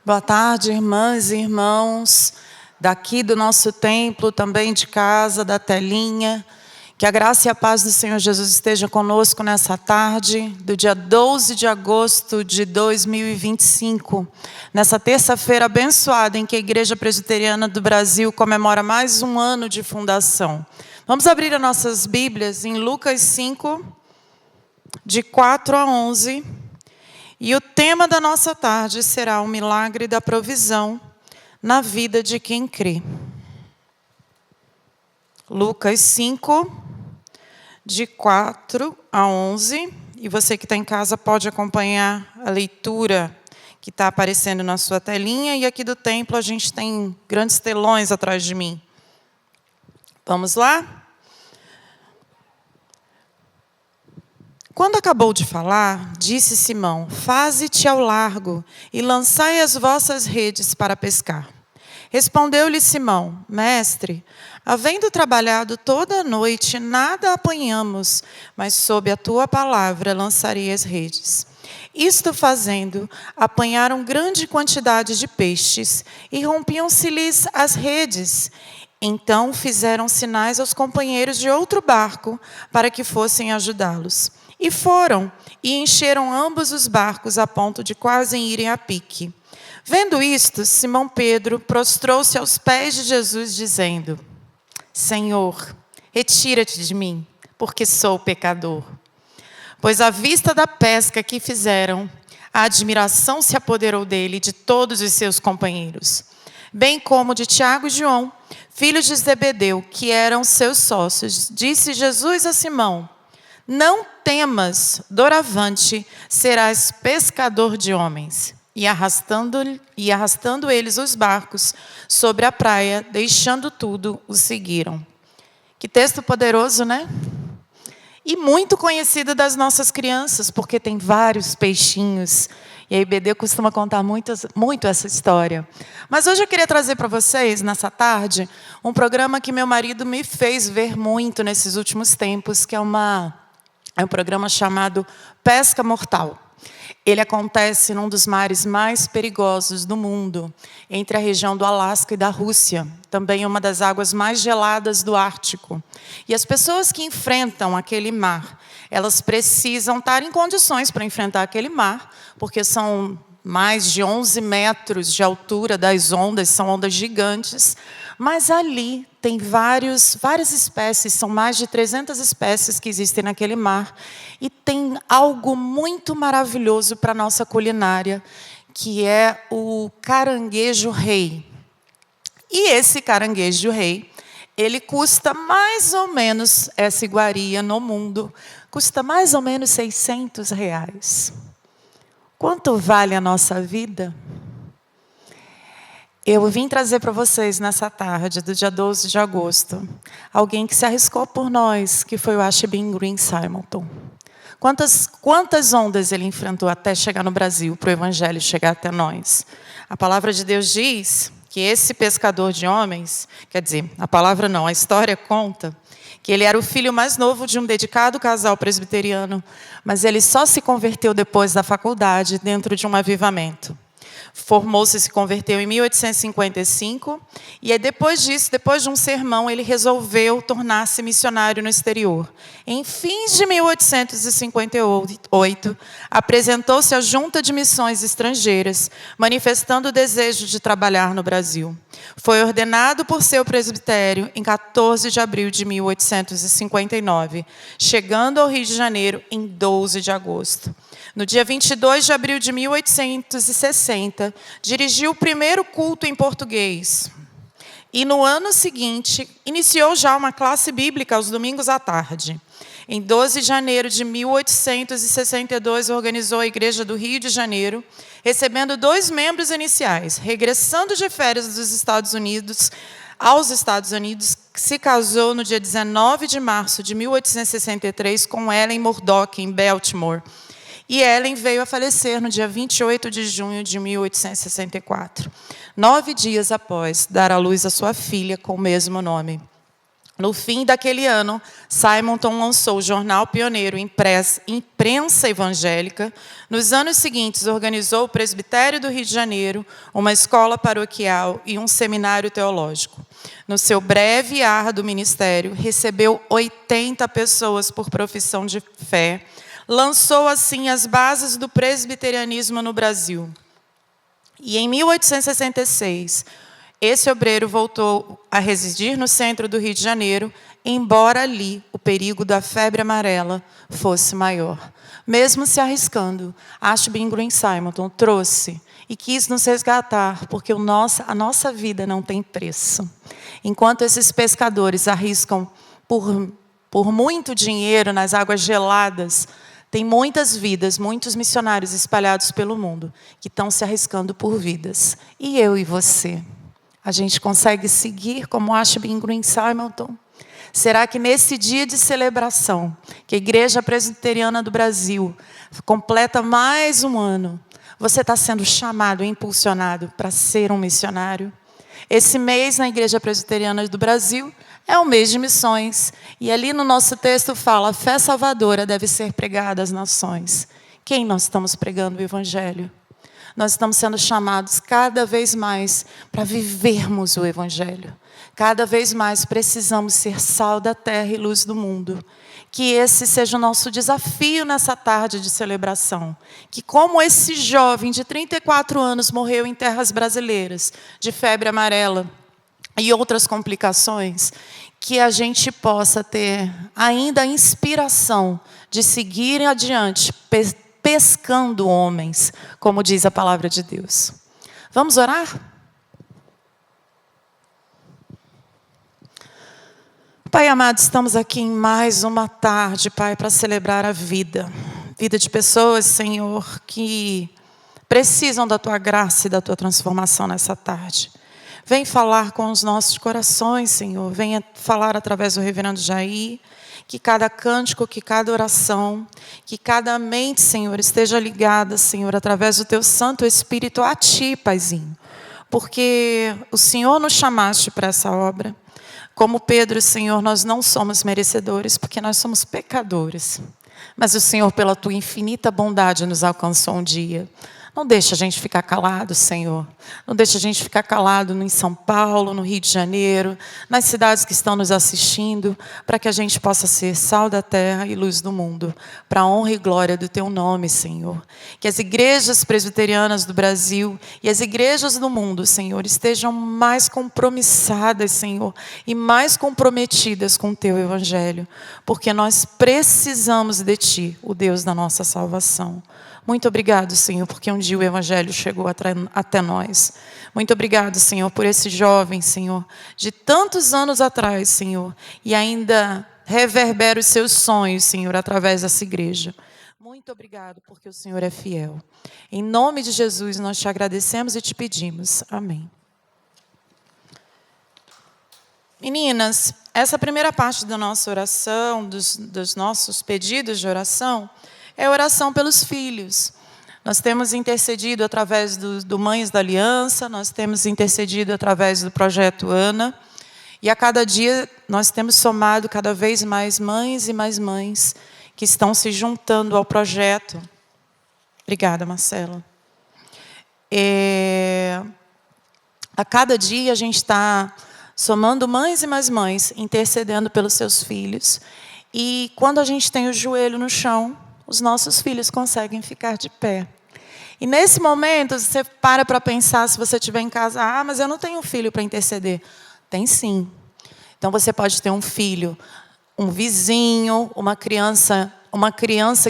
Boa tarde, irmãs e irmãos, daqui do nosso templo, também de casa, da telinha. Que a graça e a paz do Senhor Jesus esteja conosco nessa tarde, do dia 12 de agosto de 2025. Nessa terça-feira abençoada, em que a Igreja Presbiteriana do Brasil comemora mais um ano de fundação. Vamos abrir as nossas Bíblias em Lucas 5, de 4 a 11. E o tema da nossa tarde será o milagre da provisão na vida de quem crê. Lucas 5, de 4 a 11. E você que está em casa pode acompanhar a leitura que está aparecendo na sua telinha. E aqui do templo a gente tem grandes telões atrás de mim. Vamos lá? Quando acabou de falar, disse Simão: faze-te ao largo e lançai as vossas redes para pescar. Respondeu-lhe Simão: mestre, havendo trabalhado toda a noite, nada apanhamos, mas sob a tua palavra lançarei as redes. Isto fazendo, apanharam grande quantidade de peixes e rompiam-se-lhes as redes. Então fizeram sinais aos companheiros de outro barco para que fossem ajudá-los. E foram, e encheram ambos os barcos a ponto de quase irem a pique. Vendo isto, Simão Pedro prostrou-se aos pés de Jesus, dizendo: Senhor, retira-te de mim, porque sou pecador. Pois à vista da pesca que fizeram, a admiração se apoderou dele e de todos os seus companheiros, bem como de Tiago e João, filhos de Zebedeu, que eram seus sócios. Disse Jesus a Simão: não temas, doravante serás pescador de homens. E arrastando eles os barcos sobre a praia, deixando tudo, os seguiram. Que texto poderoso, né? E muito conhecido das nossas crianças, porque tem vários peixinhos. E a IBD costuma contar muito essa história. Mas hoje eu queria trazer para vocês, nessa tarde, um programa que meu marido me fez ver muito nesses últimos tempos, que é um programa chamado Pesca Mortal. Ele acontece num dos mares mais perigosos do mundo, entre a região do Alasca e da Rússia, também uma das águas mais geladas do Ártico. E as pessoas que enfrentam aquele mar, elas precisam estar em condições para enfrentar aquele mar, porque são mais de 11 metros de altura das ondas, são ondas gigantes. Mas ali tem várias espécies, são mais de 300 espécies que existem naquele mar. E tem algo muito maravilhoso para a nossa culinária, que é o caranguejo rei. E esse caranguejo rei, ele custa mais ou menos, essa iguaria no mundo, custa mais ou menos R$600. Quanto vale a nossa vida? Eu vim trazer para vocês, nessa tarde, do dia 12 de agosto, alguém que se arriscou por nós, que foi o Ashby Green Simonton. Quantas ondas ele enfrentou até chegar no Brasil, para o Evangelho chegar até nós? A palavra de Deus diz que esse pescador de homens, quer dizer, a palavra não, a história conta, que ele era o filho mais novo de um dedicado casal presbiteriano, mas ele só se converteu depois da faculdade, dentro de um avivamento. Formou-se e se converteu em 1855, e aí depois disso, depois de um sermão, ele resolveu tornar-se missionário no exterior. Em fins de 1858, apresentou-se à Junta de Missões Estrangeiras, manifestando o desejo de trabalhar no Brasil. Foi ordenado por seu presbitério em 14 de abril de 1859, chegando ao Rio de Janeiro em 12 de agosto. No dia 22 de abril de 1860, dirigiu o primeiro culto em português. E no ano seguinte, iniciou já uma classe bíblica aos domingos à tarde. Em 12 de janeiro de 1862, organizou a Igreja do Rio de Janeiro, recebendo 2 membros iniciais. Regressando de férias dos Estados Unidos, aos Estados Unidos, se casou no dia 19 de março de 1863 com Ellen Murdoch, em Baltimore. E Ellen veio a falecer no dia 28 de junho de 1864, 9 dias após dar à luz a sua filha com o mesmo nome. No fim daquele ano, Simonton lançou o jornal pioneiro Imprensa Evangélica. Nos anos seguintes, organizou o Presbitério do Rio de Janeiro, uma escola paroquial e um seminário teológico. No seu breve e árduo ministério, recebeu 80 pessoas por profissão de fé. Lançou, assim, as bases do presbiterianismo no Brasil. E em 1866, esse obreiro voltou a residir no centro do Rio de Janeiro, embora ali o perigo da febre amarela fosse maior. Mesmo se arriscando, Ashby Green Simonton trouxe e quis nos resgatar, porque a nossa vida não tem preço. Enquanto esses pescadores arriscam por muito dinheiro nas águas geladas, tem muitas vidas, muitos missionários espalhados pelo mundo que estão se arriscando por vidas. E eu e você? A gente consegue seguir como Ashby Green Simonton? Será que nesse dia de celebração, que a Igreja Presbiteriana do Brasil completa mais um ano, você está sendo chamado e impulsionado para ser um missionário? Esse mês na Igreja Presbiteriana do Brasil é um mês de missões. E ali no nosso texto fala, a fé salvadora deve ser pregada às nações. Quem nós estamos pregando o Evangelho? Nós estamos sendo chamados cada vez mais para vivermos o Evangelho. Cada vez mais precisamos ser sal da terra e luz do mundo. Que esse seja o nosso desafio nessa tarde de celebração. Que como esse jovem de 34 anos morreu em terras brasileiras, de febre amarela e outras complicações, que a gente possa ter ainda a inspiração de seguir adiante, pescando homens, como diz a palavra de Deus. Vamos orar? Pai amado, estamos aqui em mais uma tarde, Pai, para celebrar a vida. Vida de pessoas, Senhor, que precisam da Tua graça e da Tua transformação nessa tarde. Vem falar com os nossos corações, Senhor. Venha falar através do reverendo Jair. Que cada cântico, que cada oração, que cada mente, Senhor, esteja ligada, Senhor, através do Teu Santo Espírito a Ti, Paizinho. Porque o Senhor nos chamaste para essa obra. Como Pedro, Senhor, nós não somos merecedores, porque nós somos pecadores. Mas o Senhor, pela Tua infinita bondade, nos alcançou um dia. Não deixa a gente ficar calado, Senhor. Não deixa a gente ficar calado em São Paulo, no Rio de Janeiro, nas cidades que estão nos assistindo, para que a gente possa ser sal da terra e luz do mundo, para a honra e glória do Teu nome, Senhor. Que as igrejas presbiterianas do Brasil e as igrejas do mundo, Senhor, estejam mais compromissadas, Senhor, e mais comprometidas com o Teu Evangelho, porque nós precisamos de Ti, o Deus da nossa salvação. Muito obrigado, Senhor, porque um dia o Evangelho chegou até nós. Muito obrigado, Senhor, por esse jovem, Senhor, de tantos anos atrás, Senhor, e ainda reverbera os seus sonhos, Senhor, através dessa igreja. Muito obrigado, porque o Senhor é fiel. Em nome de Jesus, nós te agradecemos e te pedimos. Amém. Meninas, essa primeira parte da nossa oração, dos nossos pedidos de oração, é oração pelos filhos. Nós temos intercedido através do Mães da Aliança, nós temos intercedido através do Projeto Ana, e a cada dia nós temos somado cada vez mais mães e mais mães que estão se juntando ao projeto. Obrigada, Marcela. A cada dia a gente está somando mães e mais mães, intercedendo pelos seus filhos. E quando a gente tem o joelho no chão, os nossos filhos conseguem ficar de pé. E nesse momento, você para pensar, se você estiver em casa, mas eu não tenho filho para interceder. Tem sim. Então você pode ter um filho, um vizinho, uma criança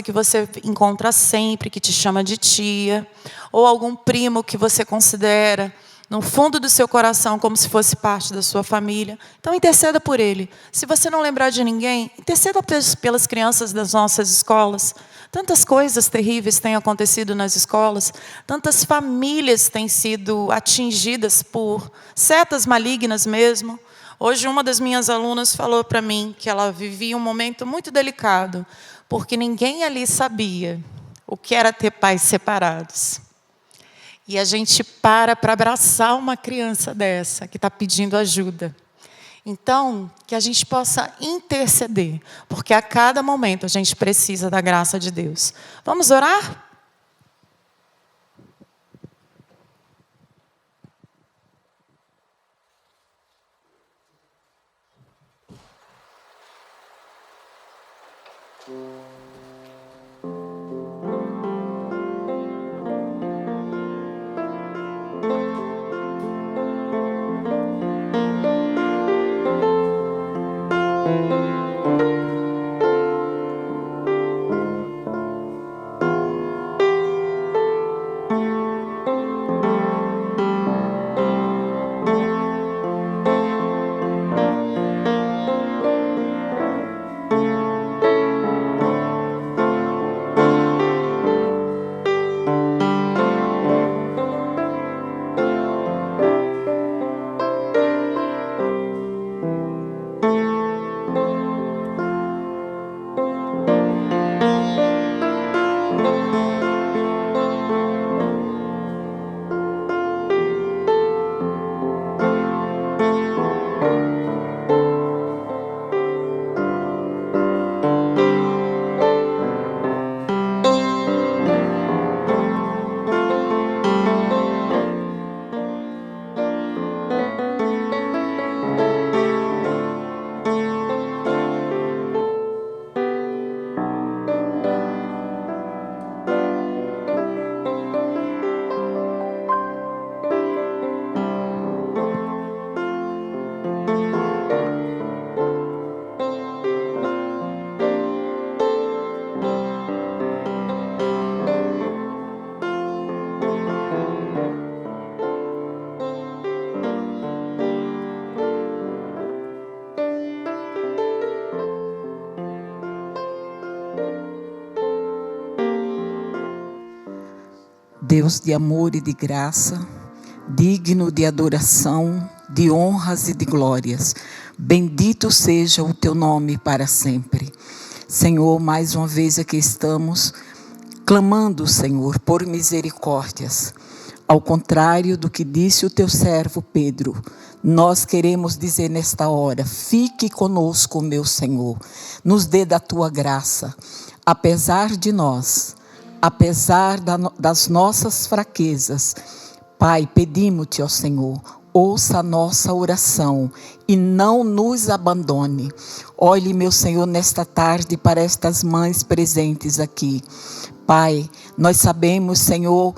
que você encontra sempre, que te chama de tia, ou algum primo que você considera no fundo do seu coração como se fosse parte da sua família. Então interceda por ele. Se você não lembrar de ninguém, interceda pelas crianças das nossas escolas. Tantas coisas terríveis têm acontecido nas escolas, tantas famílias têm sido atingidas por setas malignas mesmo. Hoje uma das minhas alunas falou para mim que ela vivia um momento muito delicado, porque ninguém ali sabia o que era ter pais separados. E a gente para abraçar uma criança dessa, que está pedindo ajuda. Então, que a gente possa interceder, porque a cada momento a gente precisa da graça de Deus. Vamos orar? Deus de amor e de graça, digno de adoração, de honras e de glórias, bendito seja o teu nome para sempre. Senhor, mais uma vez aqui estamos, clamando, Senhor, por misericórdias. Ao contrário do que disse o teu servo Pedro, nós queremos dizer nesta hora: fique conosco, meu Senhor, nos dê da tua graça, apesar de nós, apesar das nossas fraquezas. Pai, pedimos-te, ó Senhor, ouça a nossa oração e não nos abandone. Olhe, meu Senhor, nesta tarde para estas mães presentes aqui. Pai, nós sabemos, Senhor,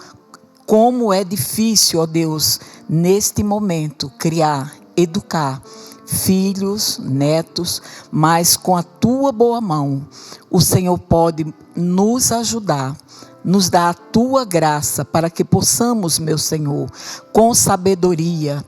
como é difícil, ó Deus, neste momento, criar, educar filhos, netos, mas com a tua boa mão, o Senhor pode nos ajudar, nos dá a tua graça para que possamos, meu Senhor, com sabedoria,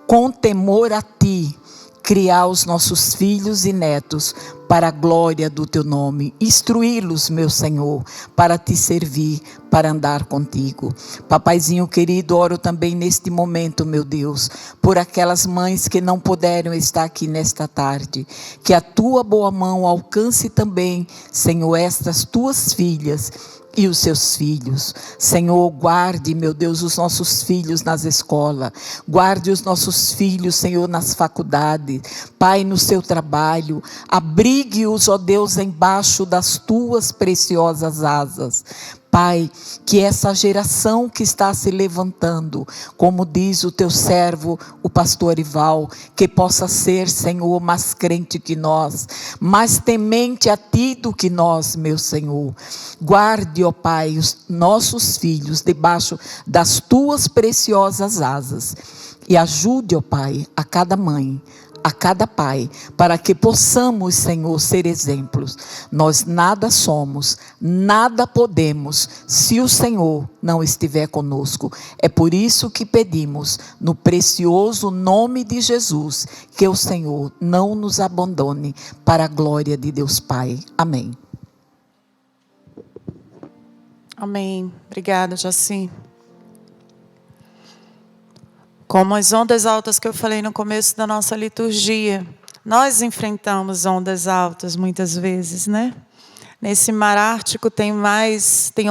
com temor a ti, criar os nossos filhos e netos para a glória do teu nome, instruí-los, meu Senhor, para te servir, para andar contigo. Papaizinho querido, oro também neste momento, meu Deus, por aquelas mães que não puderam estar aqui nesta tarde, que a tua boa mão alcance também, Senhor, estas tuas filhas e os seus filhos. Senhor, guarde, meu Deus, os nossos filhos nas escolas, guarde os nossos filhos, Senhor, nas faculdades, Pai, no seu trabalho, abrigue-os, ó Deus, embaixo das tuas preciosas asas. Pai, que essa geração que está se levantando, como diz o teu servo, o pastor Ival, que possa ser, Senhor, mais crente que nós, mais temente a ti do que nós, meu Senhor. Guarde, ó Pai, os nossos filhos debaixo das tuas preciosas asas e ajude, ó Pai, a cada mãe, a cada pai, para que possamos, Senhor, ser exemplos. Nós nada somos, nada podemos, se o Senhor não estiver conosco. É por isso que pedimos, no precioso nome de Jesus, que o Senhor não nos abandone, para a glória de Deus Pai. Amém. Amém. Obrigada, Jaci. Como as ondas altas que eu falei no começo da nossa liturgia, nós enfrentamos ondas altas muitas vezes, né? Nesse mar Ártico tem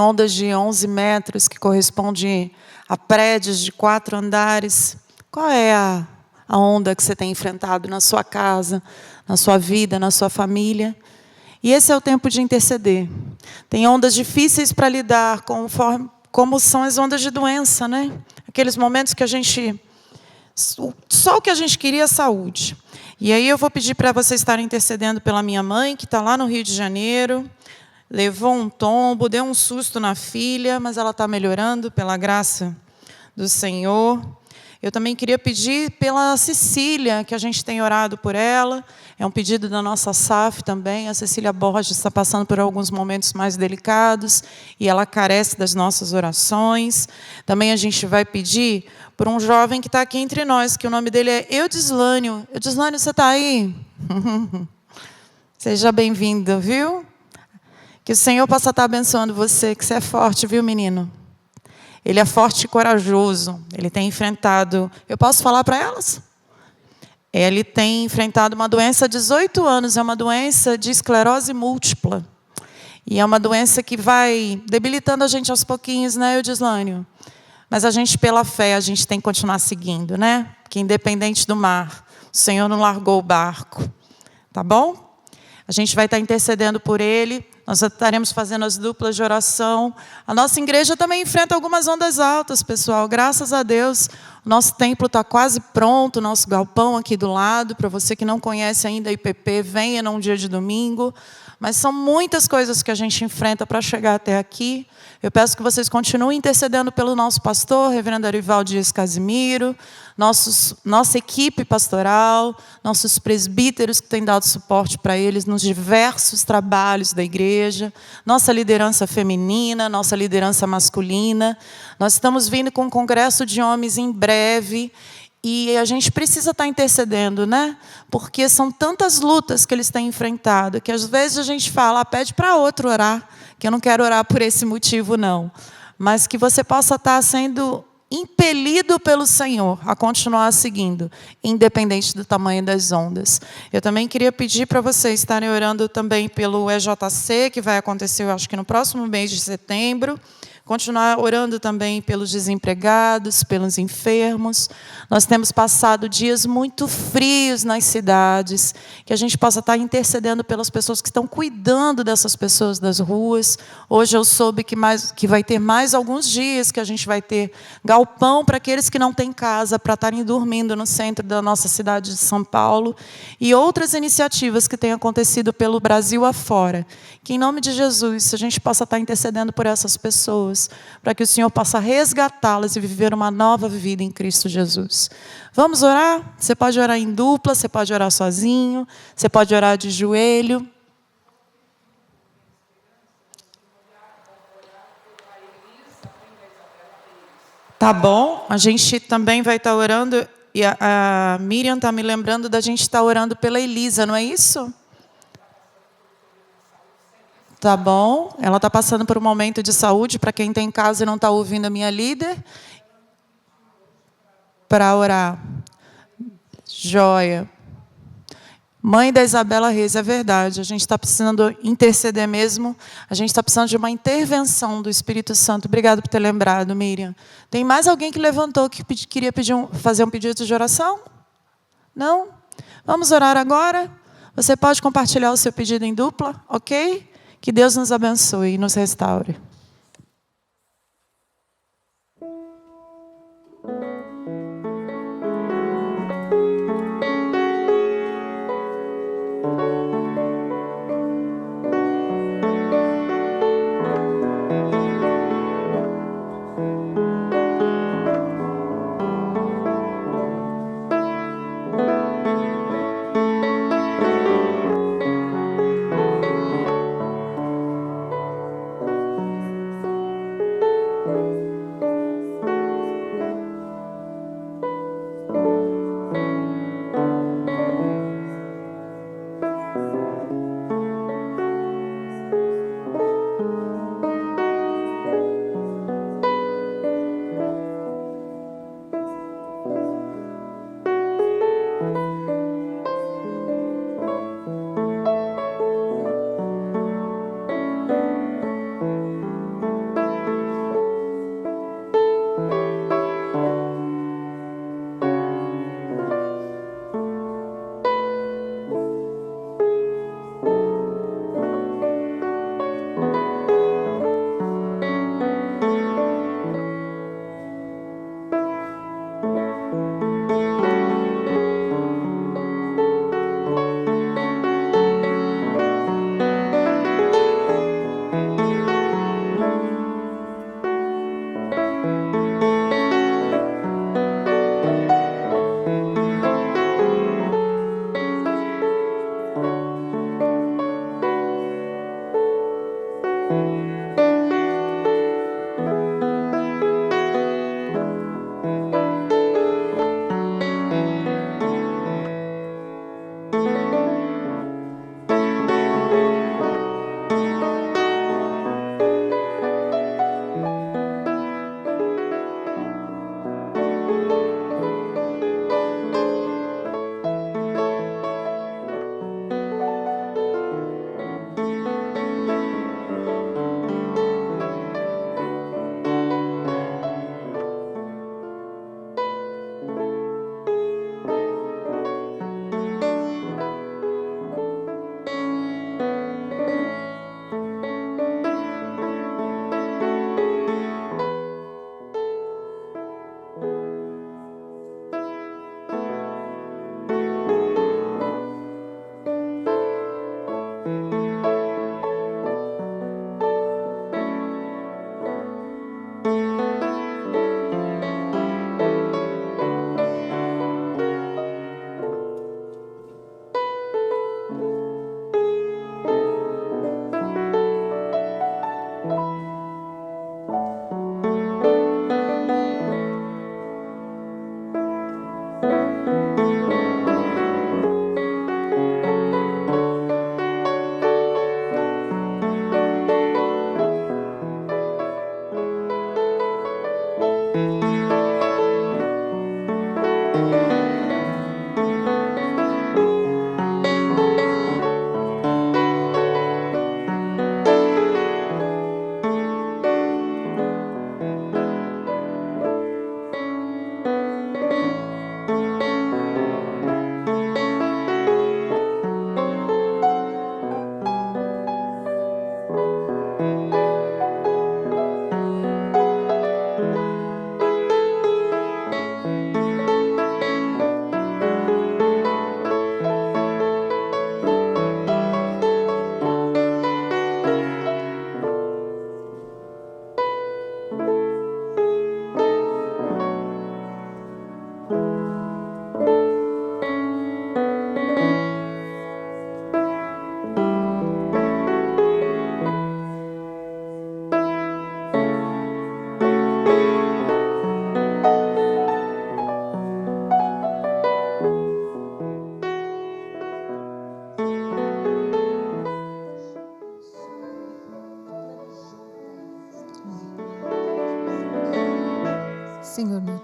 ondas de 11 metros, que correspondem a prédios de 4 andares. Qual é a a onda que você tem enfrentado na sua casa, na sua vida, na sua família. E esse é o tempo de interceder. Tem ondas difíceis para lidar, como são as ondas de doença, né? Aqueles momentos que a gente... Só o que a gente queria é saúde. E aí eu vou pedir para vocês estarem intercedendo pela minha mãe, que está lá no Rio de Janeiro. Levou um tombo, deu um susto na filha, mas ela está melhorando, pela graça do Senhor. Eu também queria pedir pela Cecília, que a gente tem orado por ela. É um pedido da nossa SAF também. A Cecília Borges está passando por alguns momentos mais delicados e ela carece das nossas orações. Também a gente vai pedir por um jovem que está aqui entre nós, que o nome dele é Eudislânio. Eudislânio, você está aí? Seja bem-vindo, viu? Que o Senhor possa estar abençoando você, que você é forte, viu, menino? Ele é forte e corajoso. Ele tem enfrentado... Eu posso falar para elas? Ele tem enfrentado uma doença há 18 anos. É uma doença de esclerose múltipla. E é uma doença que vai debilitando a gente aos pouquinhos, né, Eudislânio? Mas a gente, pela fé, a gente tem que continuar seguindo, né? Porque independente do mar, o Senhor não largou o barco. Tá bom? A gente vai estar intercedendo por ele. Nós estaremos fazendo as duplas de oração. A nossa igreja também enfrenta algumas ondas altas, pessoal. Graças a Deus, o nosso templo está quase pronto, o nosso galpão aqui do lado. Para você que não conhece ainda a IPP, venha num dia de domingo. Mas são muitas coisas que a gente enfrenta para chegar até aqui. Eu peço que vocês continuem intercedendo pelo nosso pastor, reverendo Arival Dias Casimiro, nossa equipe pastoral, nossos presbíteros que têm dado suporte para eles nos diversos trabalhos da igreja, nossa liderança feminina, nossa liderança masculina. Nós estamos vindo com um congresso de homens em breve. E a gente precisa estar intercedendo, né? Porque são tantas lutas que eles têm enfrentado, que às vezes a gente fala, pede para outro orar, que eu não quero orar por esse motivo, não. Mas que você possa estar sendo impelido pelo Senhor a continuar seguindo, independente do tamanho das ondas. Eu também queria pedir para vocês estarem orando também pelo EJC, que vai acontecer, eu acho que no próximo mês de setembro. Continuar orando também pelos desempregados, pelos enfermos. Nós temos passado dias muito frios nas cidades, que a gente possa estar intercedendo pelas pessoas que estão cuidando dessas pessoas das ruas. Hoje eu soube que vai ter mais alguns dias que a gente vai ter galpão para aqueles que não têm casa, para estarem dormindo no centro da nossa cidade de São Paulo. E outras iniciativas que têm acontecido pelo Brasil afora. Que em nome de Jesus a gente possa estar intercedendo por essas pessoas, para que o Senhor possa resgatá-las e viver uma nova vida em Cristo Jesus. Vamos orar? Você pode orar em dupla, você pode orar sozinho, você pode orar de joelho. Tá bom? A gente também vai estar orando, e a Miriam está me lembrando da gente estar orando pela Elisa, não é isso? Tá bom? Ela está passando por um momento de saúde, para quem tem em casa e não está ouvindo a minha líder. Para orar. Joia. Mãe da Isabela Reis, é verdade. A gente está precisando interceder mesmo. A gente está precisando de uma intervenção do Espírito Santo. Obrigado por ter lembrado, Miriam. Tem mais alguém que levantou que queria fazer um pedido de oração? Não? Vamos orar agora? Você pode compartilhar o seu pedido em dupla, ok? Que Deus nos abençoe e nos restaure.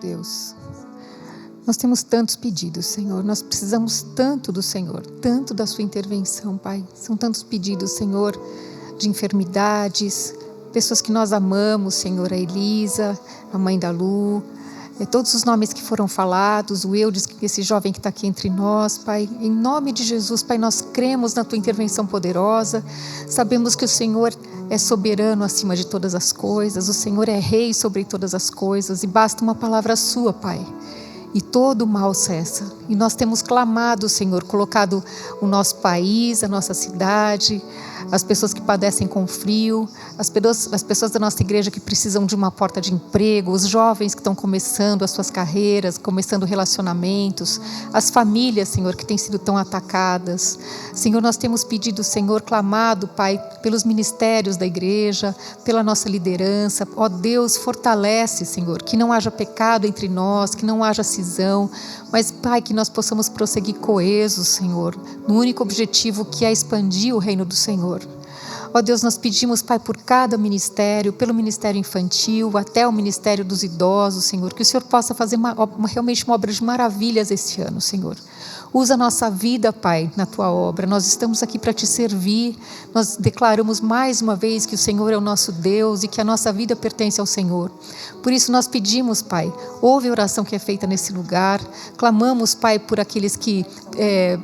Deus. Nós temos tantos pedidos, Senhor. Nós precisamos tanto do Senhor, tanto da sua intervenção, Pai. São tantos pedidos, Senhor, de enfermidades, pessoas que nós amamos, Senhor, a Elisa, a mãe da Lu, todos os nomes que foram falados, o Eudes, esse jovem que está aqui entre nós, Pai. Em nome de Jesus, Pai, nós cremos na tua intervenção poderosa. Sabemos que o Senhor é soberano acima de todas as coisas. O Senhor é rei sobre todas as coisas. E basta uma palavra sua, Pai, e todo o mal cessa. E nós temos clamado, Senhor, colocado o nosso país, a nossa cidade, as pessoas que padecem com frio, as pessoas da nossa igreja que precisam de uma porta de emprego, os jovens que estão começando as suas carreiras, começando relacionamentos, as famílias, Senhor, que têm sido tão atacadas. Senhor, nós temos pedido, Senhor, clamado, Pai, pelos ministérios da igreja, pela nossa liderança. Ó Deus, fortalece, Senhor, que não haja pecado entre nós, que não haja cisão, mas, Pai, que nós possamos prosseguir coesos, Senhor, no único objetivo que é expandir o reino do Senhor. Ó Deus, nós pedimos, Pai, por cada ministério, pelo ministério infantil, até o ministério dos idosos, Senhor, que o Senhor possa fazer realmente uma obra de maravilhas esse ano, Senhor. Usa a nossa vida, Pai, na tua obra. Nós estamos aqui para te servir. Nós declaramos mais uma vez que o Senhor é o nosso Deus e que a nossa vida pertence ao Senhor. Por isso nós pedimos, Pai, ouve a oração que é feita nesse lugar. Clamamos, Pai, por aqueles que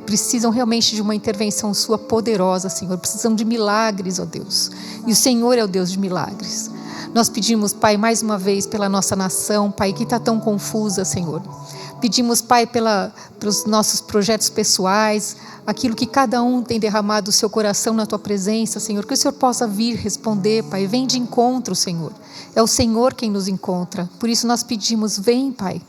precisam realmente de uma intervenção sua poderosa, Senhor. Precisam de milagres, ó Deus. E o Senhor é o Deus de milagres. Nós pedimos, Pai, mais uma vez pela nossa nação, Pai, que está tão confusa, Senhor. Pedimos, Pai, pelos nossos projetos pessoais, aquilo que cada um tem derramado o seu coração na tua presença, Senhor, que o Senhor possa vir responder, Pai. Vem de encontro, Senhor. É o Senhor quem nos encontra. Por isso nós pedimos, vem, Pai.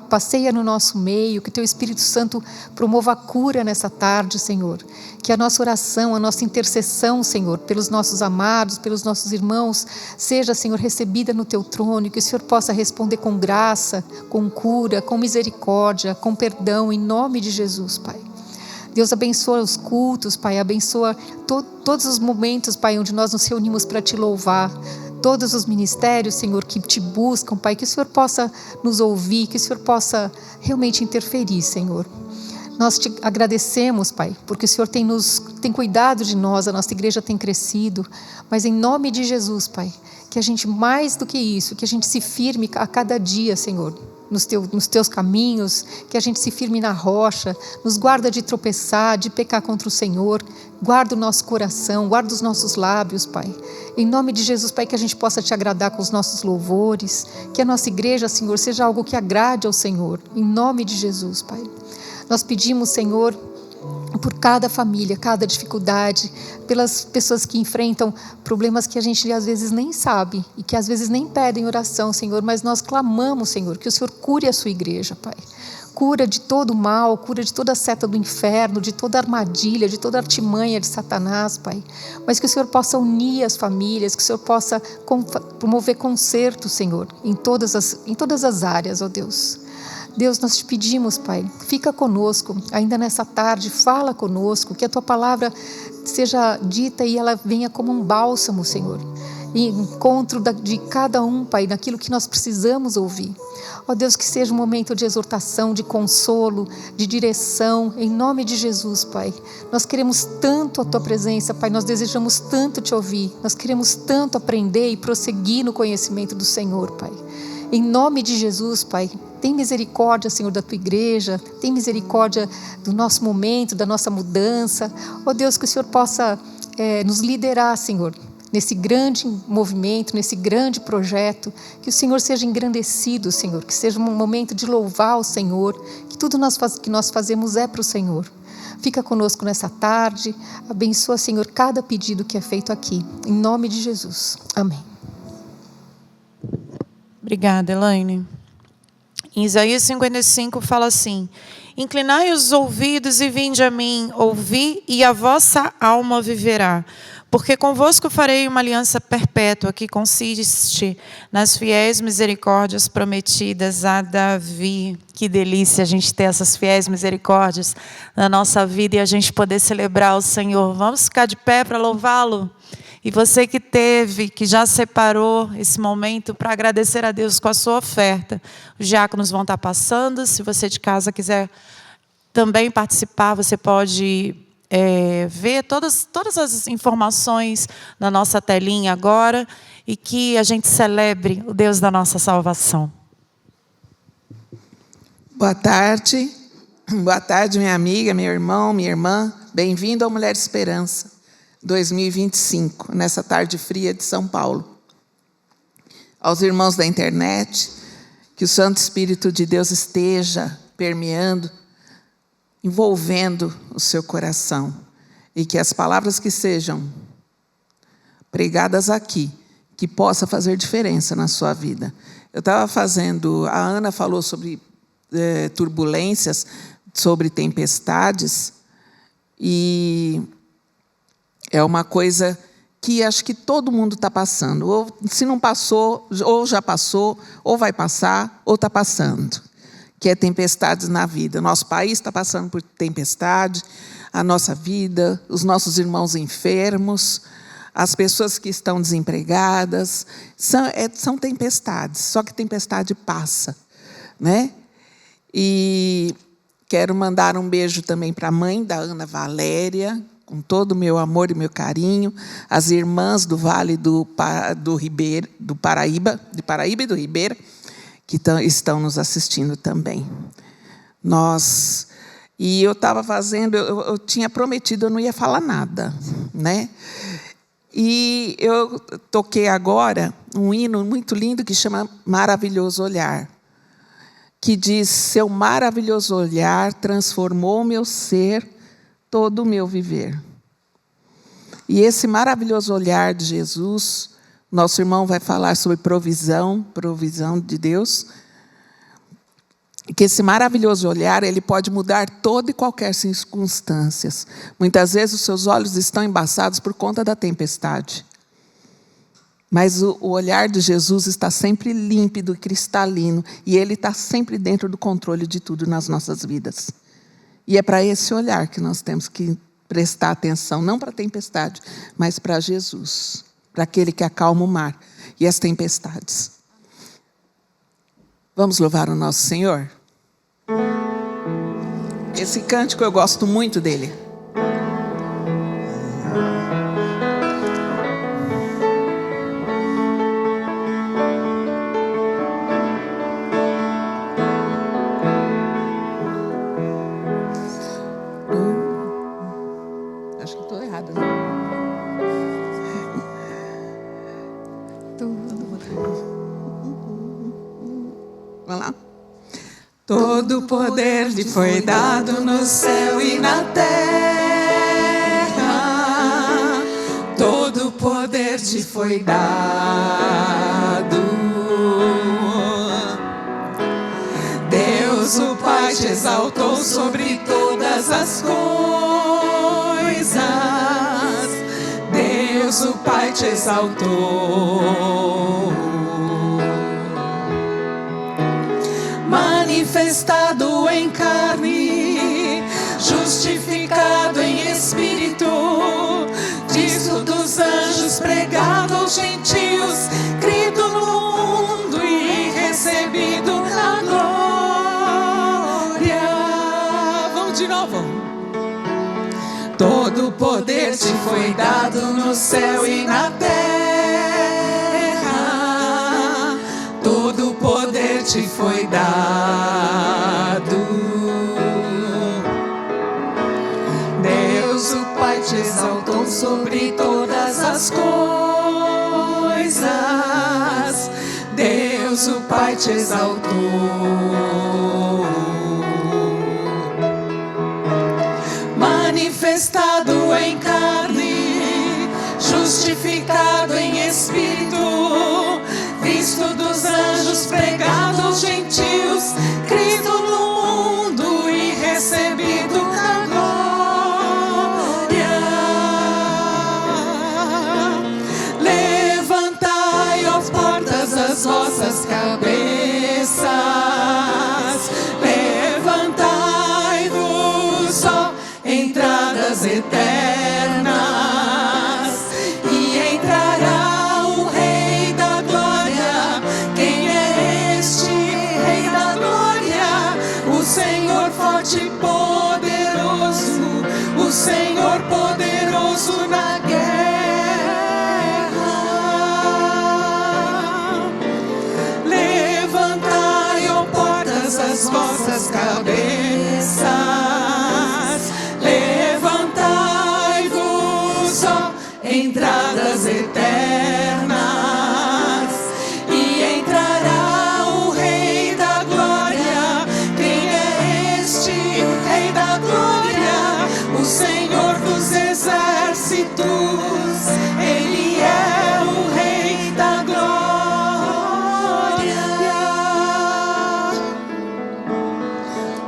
Passeia no nosso meio, que teu Espírito Santo promova a cura nessa tarde, Senhor. Que a nossa oração, a nossa intercessão, Senhor, pelos nossos amados, pelos nossos irmãos, seja, Senhor, recebida no teu trono, e que o Senhor possa responder com graça, com cura, com misericórdia, com perdão, em nome de Jesus, Pai. Deus abençoa os cultos, Pai, abençoa todos os momentos, Pai, onde nós nos reunimos para te louvar. Todos os ministérios, Senhor, que te buscam, Pai, que o Senhor possa nos ouvir, que o Senhor possa realmente interferir, Senhor. Nós te agradecemos, Pai, porque o Senhor tem cuidado de nós, a nossa igreja tem crescido, mas em nome de Jesus, Pai, que a gente, mais do que isso, que a gente se firme a cada dia, Senhor, nos teus caminhos, que a gente se firme na rocha, nos guarda de tropeçar, de pecar contra o Senhor, guarda o nosso coração, guarda os nossos lábios, Pai. Em nome de Jesus, Pai, que a gente possa te agradar com os nossos louvores, que a nossa igreja, Senhor, seja algo que agrade ao Senhor, em nome de Jesus, Pai. Nós pedimos, Senhor, por cada família, cada dificuldade, pelas pessoas que enfrentam problemas que a gente às vezes nem sabe e que às vezes nem pedem oração, Senhor, mas nós clamamos, Senhor, que o Senhor cure a sua igreja, Pai. Cura de todo o mal, cura de toda a seta do inferno, de toda armadilha, de toda artimanha de Satanás, Pai. Mas que o Senhor possa unir as famílias, que o Senhor possa promover conserto, Senhor, em todas as áreas, ó Deus. Deus, nós te pedimos, Pai, fica conosco, ainda nessa tarde, fala conosco, que a tua palavra seja dita e ela venha como um bálsamo, Senhor, em encontro de cada um, Pai, naquilo que nós precisamos ouvir. Ó Deus, que seja um momento de exortação, de consolo, de direção, em nome de Jesus, Pai. Nós queremos tanto a tua presença, Pai, nós desejamos tanto te ouvir, nós queremos tanto aprender e prosseguir no conhecimento do Senhor, Pai. Em nome de Jesus, Pai, tem misericórdia, Senhor, da tua igreja, tem misericórdia do nosso momento, da nossa mudança. Ó Deus, que o Senhor possa nos liderar, Senhor, nesse grande movimento, nesse grande projeto, que o Senhor seja engrandecido, Senhor, que seja um momento de louvar o Senhor, que tudo que nós fazemos é para o Senhor. Fica conosco nessa tarde, abençoa, Senhor, cada pedido que é feito aqui, em nome de Jesus. Amém. Obrigada, Elaine. Em Isaías 55 fala assim: inclinai os ouvidos e vinde a mim, ouvi e a vossa alma viverá. Porque convosco farei uma aliança perpétua que consiste nas fiéis misericórdias prometidas a Davi. Que delícia a gente ter essas fiéis misericórdias na nossa vida e a gente poder celebrar o Senhor. Vamos ficar de pé para louvá-lo? E você que já separou esse momento para agradecer a Deus com a sua oferta. Os diáconos vão estar passando. Se você de casa quiser também participar, você pode ver todas as informações na nossa telinha agora. E que a gente celebre o Deus da nossa salvação. Boa tarde. Boa tarde, minha amiga, meu irmão, minha irmã. Bem-vindo ao Mulher Esperança 2025, nessa tarde fria de São Paulo. Aos irmãos da internet, que o Santo Espírito de Deus esteja permeando, envolvendo o seu coração. E que as palavras que sejam pregadas aqui, que possa fazer diferença na sua vida. Eu estava fazendo... A Ana falou sobre turbulências, sobre tempestades, e é uma coisa que acho que todo mundo está passando. Ou, se não passou, ou já passou, ou vai passar, ou está passando. Que é tempestades na vida. Nosso país está passando por tempestade, a nossa vida, os nossos irmãos enfermos, as pessoas que estão desempregadas. São tempestades, só que tempestade passa, né? E quero mandar um beijo também para a mãe da Ana Valéria, com todo o meu amor e meu carinho, as irmãs do Vale do Paraíba e do Ribeira, que estão nos assistindo também. E eu estava fazendo, eu tinha prometido, eu não ia falar nada, né? E eu toquei agora um hino muito lindo que chama Maravilhoso Olhar, que diz: seu maravilhoso olhar transformou o meu ser, todo o meu viver. E esse maravilhoso olhar de Jesus, nosso irmão vai falar sobre provisão de Deus, que esse maravilhoso olhar, ele pode mudar toda e qualquer circunstância. Muitas vezes os seus olhos estão embaçados por conta da tempestade. Mas o olhar de Jesus está sempre límpido e cristalino, e ele está sempre dentro do controle de tudo nas nossas vidas. E é para esse olhar que nós temos que prestar atenção, não para a tempestade, mas para Jesus, para aquele que acalma o mar e as tempestades. Vamos louvar o nosso Senhor? Esse cântico eu gosto muito dele. Acho que estou errada, né? Vamos lá? Todo poder lhe foi dado no céu e na terra. Todo poder te foi dado. Deus o Pai te exaltou sobre todas as coisas. Deus o Pai te exaltou. Manifestado em carne, justificado em espírito, Cristo dos anjos, pregado aos gentios, crido no mundo e recebido na glória. Vamos de novo. Todo poder te foi dado no céu e na terra. Todo poder te foi dado. Deus o Pai te exaltou sobre todas as coisas. Deus o Pai te exaltou. Manifestado em carne, justificado em espírito, visto dos anjos, pregado aos gentios, crido no mundo e recebido na glória. Levantai, ó portas, as vossas cabeças, levantai-vos, ó entradas eternas, e as vossas cabeças. Levantai-vos, ó entradas eternas, e entrará o Rei da Glória. Quem é este Rei da Glória? O Senhor dos Exércitos. Ele é o Rei da Glória.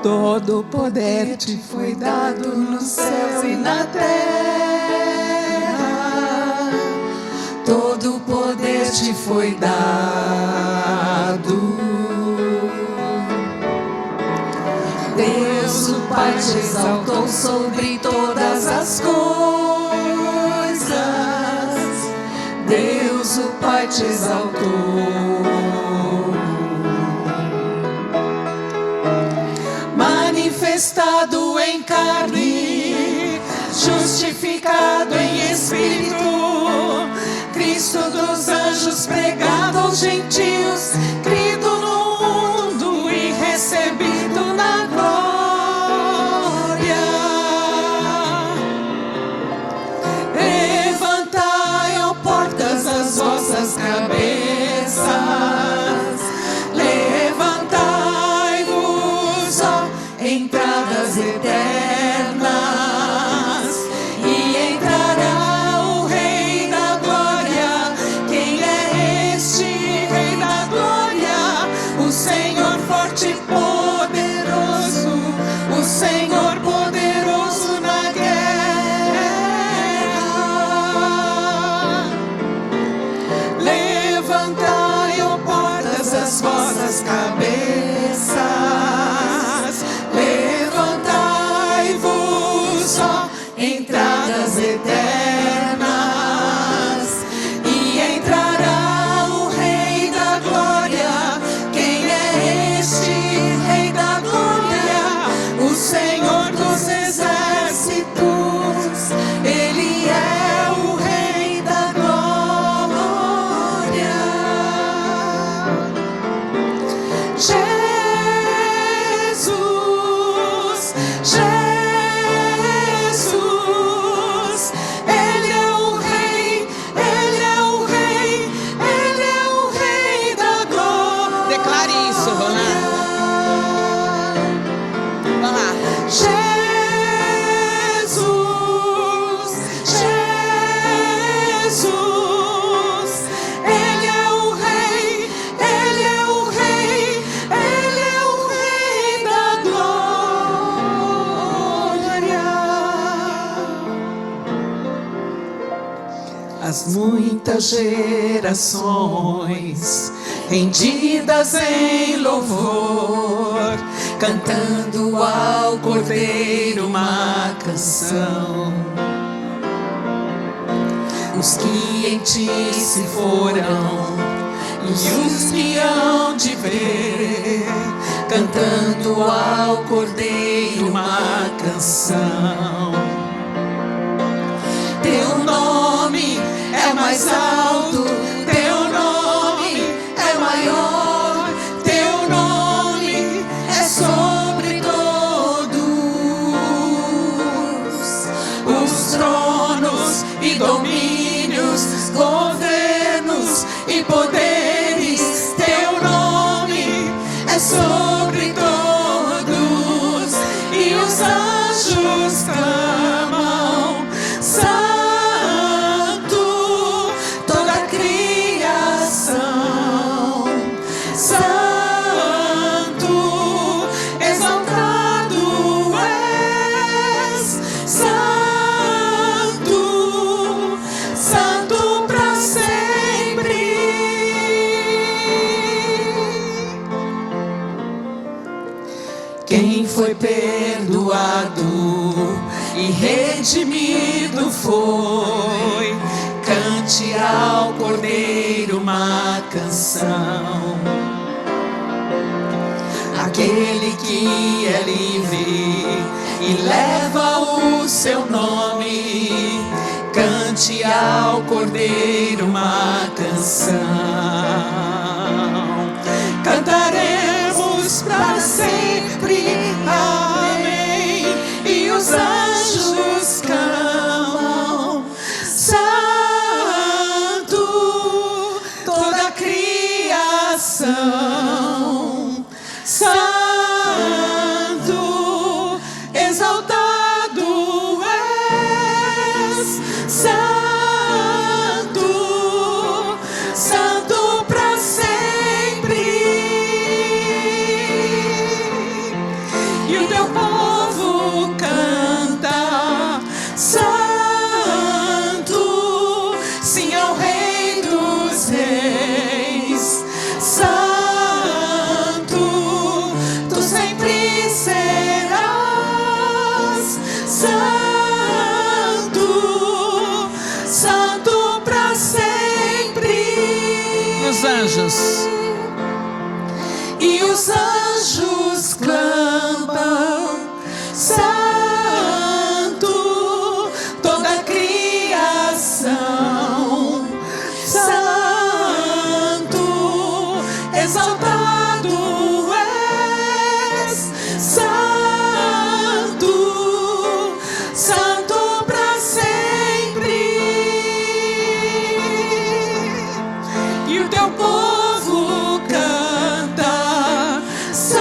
Todo o poder te foi dado no céu e na terra. Todo o poder te foi dado. Deus, o Pai, te exaltou sobre todas as coisas. Deus, o Pai, te exaltou. Manifestado em carne, justificado em espírito, Cristo dos anjos, pregado aos gentios, crido no mundo e recebido na glória. Levantai, ó portas, as vossas cabeças. Levantai-vos, ó entradas eternas, e entrará o Rei da Glória. Quem é este Rei da Glória? O Senhor forte e poderoso, o Senhor poderoso na guerra. Levantai, ó portas, as vossas cabeças. Levantai-vos, ó entradas eternas, e entrará o Rei da Glória. Quem é este Rei da Glória? O Senhor dos Exércitos. Ele é o Rei da Glória. Jesus, Jesus, Ele é o Rei, Ele é o Rei, Ele é o Rei da Glória. Declare isso, vamos lá. Vamos lá. Jesus, Jesus, Ele é o Rei, Ele é o Rei, Ele é o Rei da Glória. As muitas gerações rendidas em louvor, cantando ao Cordeiro uma canção. Os que em ti se foram e os que hão de ver, cantando ao Cordeiro uma canção. Teu nome é mais alto, teu nome é maior, teu nome é sobre todos os tronos e domínios, governos e poderes. Teu nome é sobre todos, e os anjos clamam: Santo, toda a criação. Santo, exaltado és. Santo, Santo para sempre. Quem foi perdoado e redimido foi, cante ao Cordeiro uma canção. Aquele que é livre e leva o seu nome, cante ao Cordeiro uma canção. Cantaremos para sempre e o teu povo canta. Santo, sim, ao Rei dos Reis. Santo, tu sempre serás. Santo, santo para sempre. Os anjos. E os anjos clamam, santo, toda a criação, santo, exaltado és, santo, santo para sempre. E o teu povo canta, santo,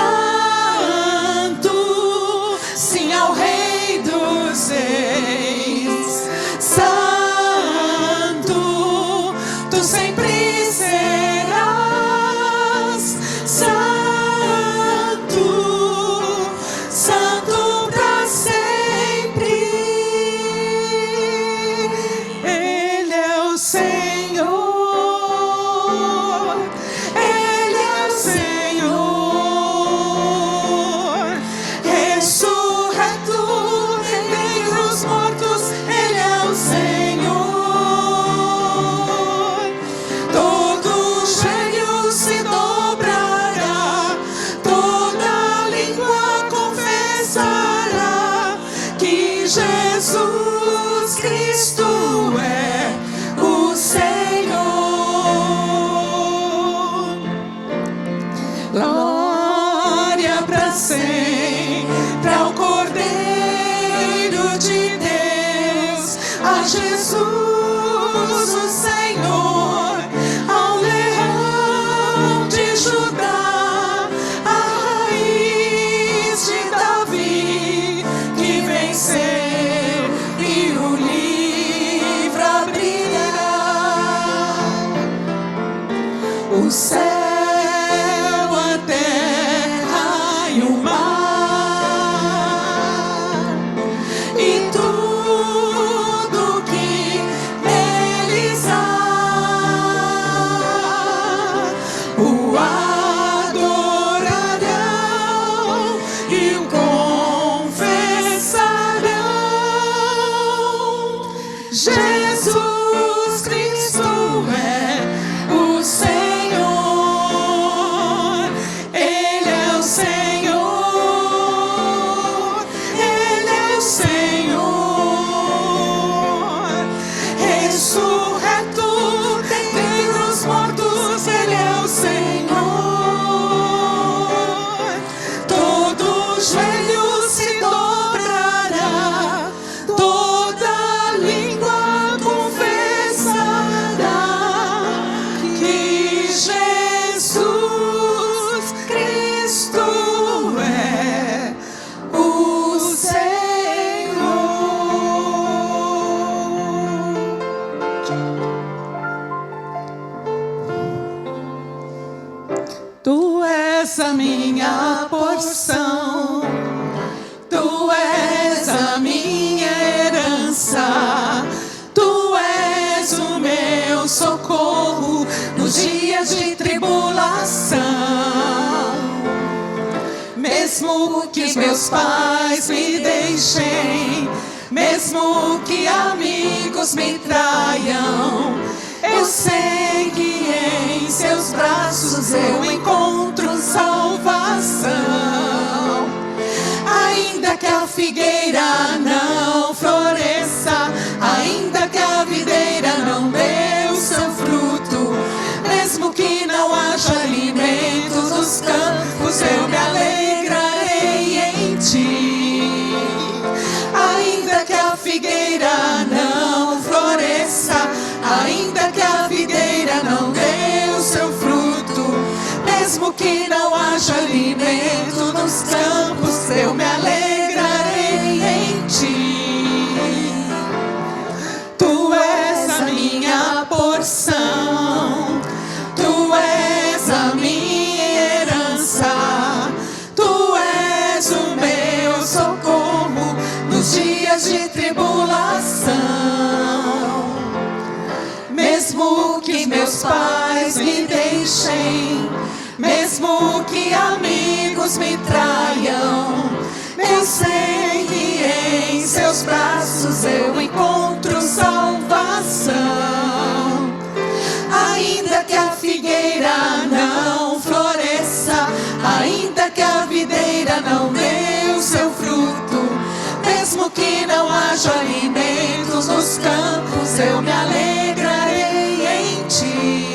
sim, ao Rei dos Reis. Santo, tu sempre serás. Santo, santo para sempre. Ele é o Senhor. Ele é o Senhor, ressurreto dentre os mortos. Ele é o Senhor. Todo joelho se dobrará, toda língua confessará que Jesus Cristo é o Senhor. Glória para sempre ao Cordeiro de Deus, a Jesus o Senhor, ao Leão de Judá, a raiz de Davi, que venceu e o livro abrirá. O céu, a terra e o mar, e tudo que neles há, o adorarão e o confessarão. Jesus Cristo é o Senhor. Ele é o Senhor. Ele é o Senhor, ressurreto dentre os mortos. Ele é o Senhor. Todo joelho se dobrará, toda língua confessará que Jesus Cristo é o Senhor. Tu és a minha porção, tu és a minha herança, tu és o meu socorro nos dias de tribulação. Mesmo que meus pais me deixem, mesmo que amigos me traiam, eu sei que em seus braços eu encontro salvação. Ainda que a figueira não floresça, ainda que a videira não dê o seu fruto, mesmo que não haja alimento nos campos, eu me alegrarei em ti. Ainda que a figueira não floresça, ainda que a videira não dê o seu fruto, mesmo que não haja alimento nos campos, eu me alegrarei em ti. Tu és a minha porção, tu és a minha herança, tu és o meu meus pais me deixem, mesmo que amigos me traiam, eu sei que em seus braços eu encontro salvação. Ainda que a figueira não floresça, ainda que a videira não dê o seu fruto, mesmo que não haja alimentos nos campos, eu me alegrarei em ti.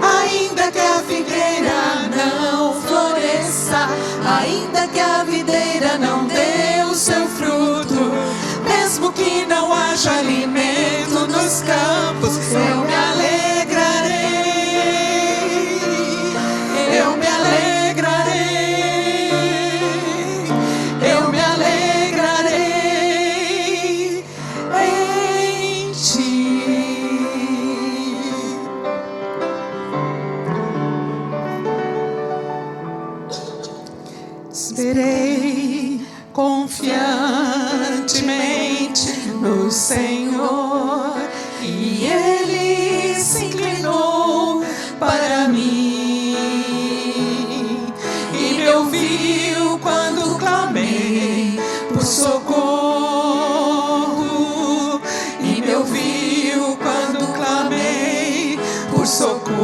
Ainda que a figueira não floresça, ainda que a videira não dê o seu fruto, mesmo que não haja alimento nos campos, eu me alegrarei, eu me alegrarei, eu me alegrarei em ti. Esperei confiantemente no Senhor, e Ele se inclinou para mim e me ouviu quando clamei por socorro, e me ouviu quando clamei por socorro,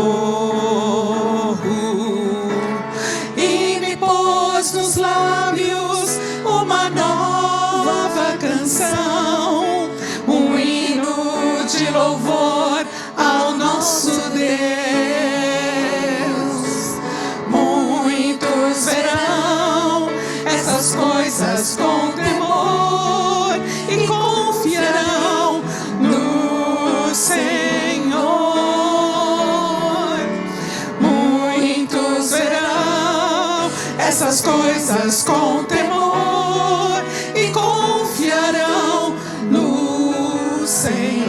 e me pôs nos lábios uma nova canção, um hino de louvor ao nosso Deus. Muitos verão essas coisas com temor e confiarão no Senhor. Muitos verão essas coisas com temor e confiarão no Senhor.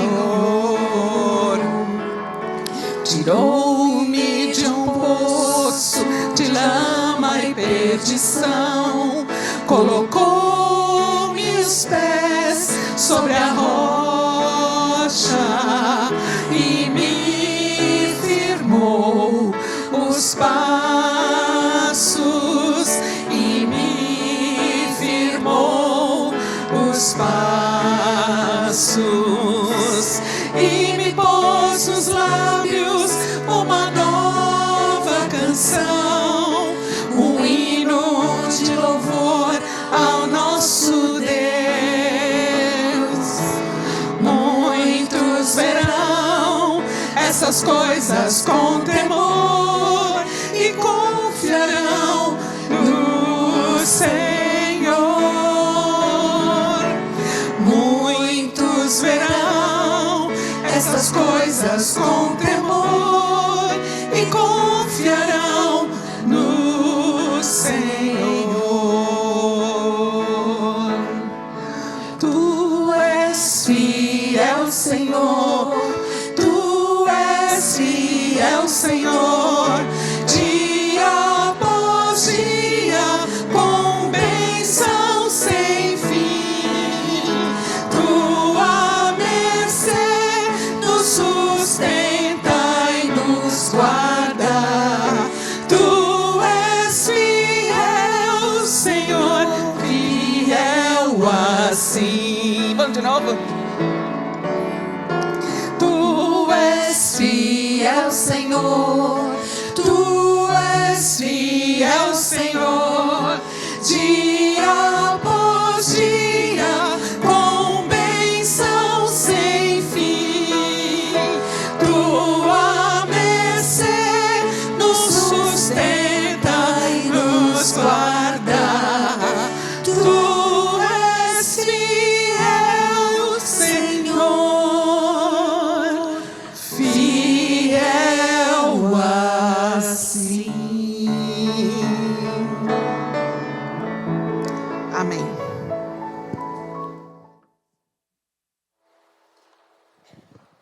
Tirou-me de um poço de lama e perdição, colocou-me os pés sobre a rocha e me firmou os passos, e me firmou os passos, e me pôs nos lábios uma nova canção, um hino de louvor ao nosso Deus. Muitos verão essas coisas com temor e confiarão no Senhor. Muitos verão essas coisas com temor e confiarão no Senhor. Tu és fiel, Senhor, Tu és fiel, Senhor, dia após dia, com bênção sem fim. Tua mercê nos sustenta e nos guarda. Tu és fiel, Senhor, fiel assim. Vamos de novo? Tu és fiel, Senhor, Tu és fiel, Senhor, dia após dia, com bênção sem fim. Tua mercê nos sustenta e nos guarda. Tu és fiel, Senhor, fiel assim. Amém.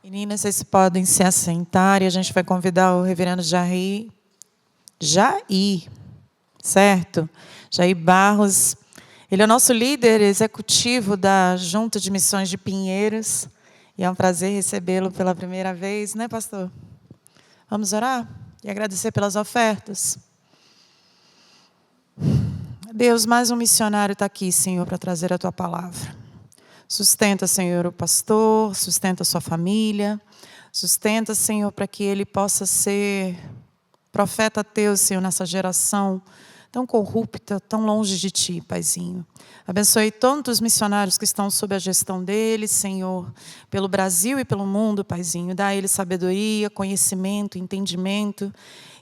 Meninas, vocês podem se assentar e a gente vai convidar o reverendo Jair, certo? Jair Barros. Ele é o nosso líder executivo da Junta de Missões de Pinheiros. E é um prazer recebê-lo pela primeira vez, né, pastor? Vamos orar e agradecer pelas ofertas. Deus, mais um missionário está aqui, Senhor, para trazer a Tua palavra. Sustenta, Senhor, o pastor, sustenta a sua família, sustenta, Senhor, para que ele possa ser profeta Teu, Senhor, nessa geração tão corrupta, tão longe de Ti, Paizinho. Abençoe todos os missionários que estão sob a gestão dele, Senhor, pelo Brasil e pelo mundo, Paizinho. Dá a ele sabedoria, conhecimento, entendimento,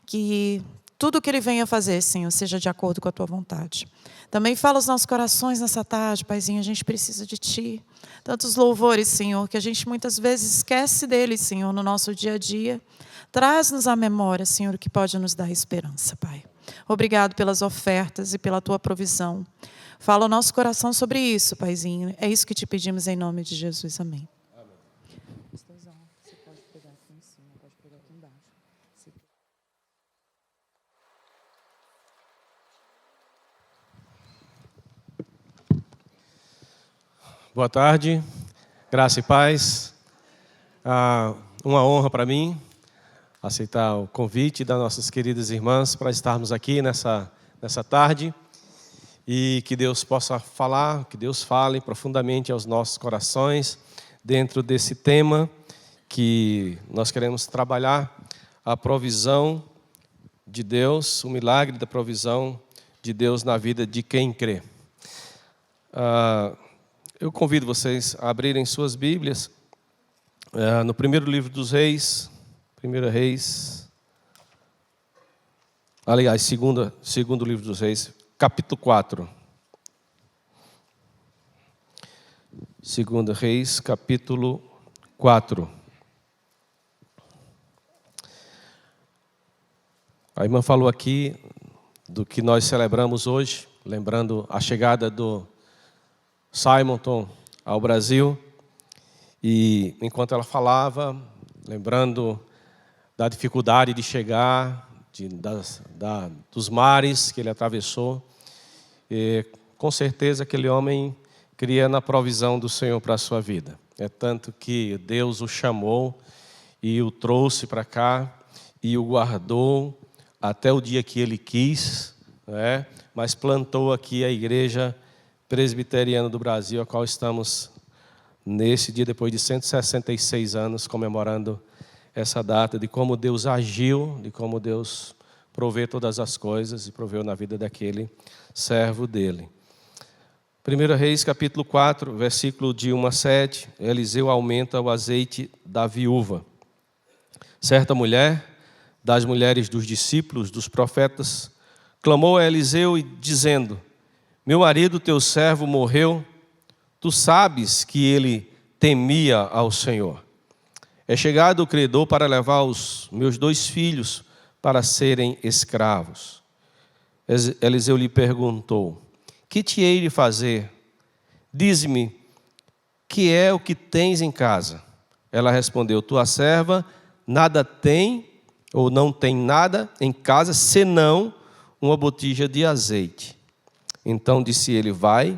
que tudo que ele venha fazer, Senhor, seja de acordo com a Tua vontade. Também fala aos nossos corações nessa tarde, Paizinho, a gente precisa de Ti. Tantos louvores, Senhor, que a gente muitas vezes esquece deles, Senhor, no nosso dia a dia. Traz-nos à memória, Senhor, o que pode nos dar esperança, Pai. Obrigado pelas ofertas e pela Tua provisão. Fala ao nosso coração sobre isso, Paizinho. É isso que te pedimos em nome de Jesus. Amém. Você pode pegar aqui em cima, pode pegar aqui embaixo. Boa tarde, graça e paz. Uma honra para mim aceitar o convite das nossas queridas irmãs para estarmos aqui nessa tarde e que Deus possa falar, que Deus fale profundamente aos nossos corações dentro desse tema que nós queremos trabalhar, a provisão de Deus, o milagre da provisão de Deus na vida de quem crê. Eu convido vocês a abrirem suas Bíblias no primeiro livro dos Reis, aliás, segundo livro dos Reis, capítulo 4. Segundo Reis, capítulo 4. A irmã falou aqui do que nós celebramos hoje, lembrando a chegada do Simonton ao Brasil, e enquanto ela falava, lembrando da dificuldade de chegar, dos mares que ele atravessou, e com certeza aquele homem cria na provisão do Senhor para a sua vida. É tanto que Deus o chamou e o trouxe para cá e o guardou até o dia que ele quis, né? Mas plantou aqui a igreja presbiteriana do Brasil, a qual estamos nesse dia, depois de 166 anos, comemorando essa data de como Deus agiu, de como Deus provê todas as coisas e proveu na vida daquele servo dele. 1 Reis, capítulo 4, versículo de 1 a 7, Eliseu aumenta o azeite da viúva. Certa mulher, das mulheres dos discípulos, dos profetas, clamou a Eliseu dizendo: meu marido, teu servo, morreu, tu sabes que ele temia ao Senhor. É chegado o credor para levar os meus 2 filhos para serem escravos. Eliseu lhe perguntou: que te hei de fazer? Dize-me, que é o que tens em casa? Ela respondeu: tua serva nada tem, ou não tem nada em casa, senão uma botija de azeite. Então disse ele: vai,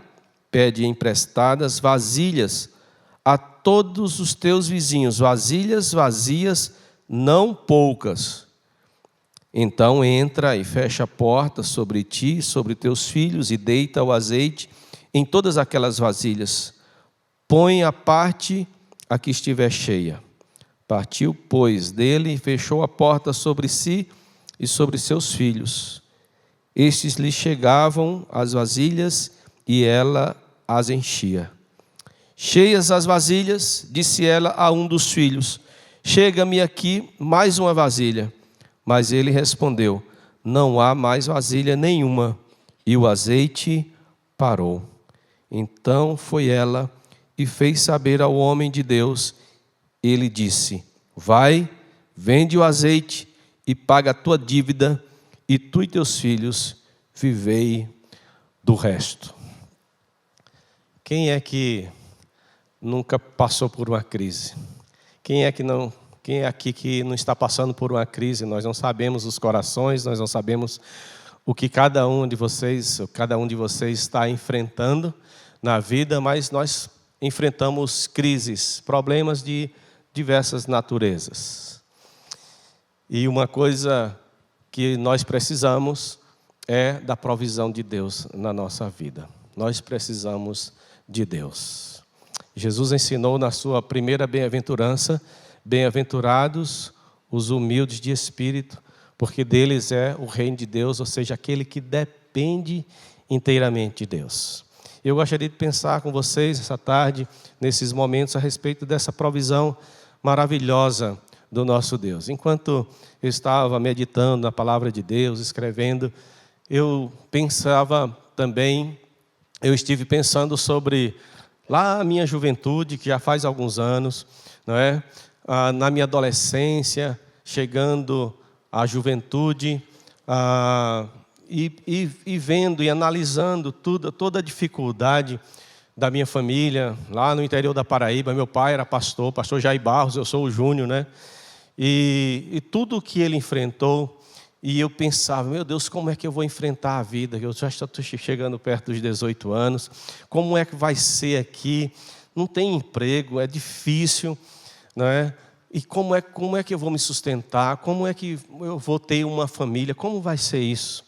pede emprestadas vasilhas a todos os teus vizinhos, vasilhas vazias, não poucas. Então entra e fecha a porta sobre ti, sobre teus filhos, e deita o azeite em todas aquelas vasilhas. Põe a parte a que estiver cheia. Partiu, pois, dele e fechou a porta sobre si e sobre seus filhos. Estes lhe chegavam as vasilhas e ela as enchia. Cheias as vasilhas, disse ela a um dos filhos: chega-me aqui mais uma vasilha. Mas ele respondeu: não há mais vasilha nenhuma. E o azeite parou. Então foi ela e fez saber ao homem de Deus. Ele disse: vai, vende o azeite e paga a tua dívida, e tu e teus filhos vivei do resto. Quem é que nunca passou por uma crise? Quem é aqui que não está passando por uma crise? Nós não sabemos os corações, nós não sabemos o que cada um de vocês está enfrentando na vida, mas nós enfrentamos crises, problemas de diversas naturezas. E uma coisa que nós precisamos é da provisão de Deus na nossa vida. Nós precisamos de Deus. Jesus ensinou na sua primeira bem-aventurança: bem-aventurados os humildes de espírito, porque deles é o reino de Deus, ou seja, aquele que depende inteiramente de Deus. Eu gostaria de pensar com vocês essa tarde, nesses momentos, a respeito dessa provisão maravilhosa do nosso Deus. Enquanto eu estava meditando na palavra de Deus, escrevendo, eu estive pensando sobre lá a minha juventude, que já faz alguns anos, não é? Na minha adolescência, chegando à juventude, e vendo e analisando toda a dificuldade da minha família, lá no interior da Paraíba. Meu pai era pastor Jair Barros, eu sou o Júnior, né? E tudo que ele enfrentou, e eu pensava, meu Deus, como é que eu vou enfrentar a vida? Eu já estou chegando perto dos 18 anos, como é que vai ser aqui? Não tem emprego, é difícil, não é? E como é que eu vou me sustentar? Como é que eu vou ter uma família? Como vai ser isso?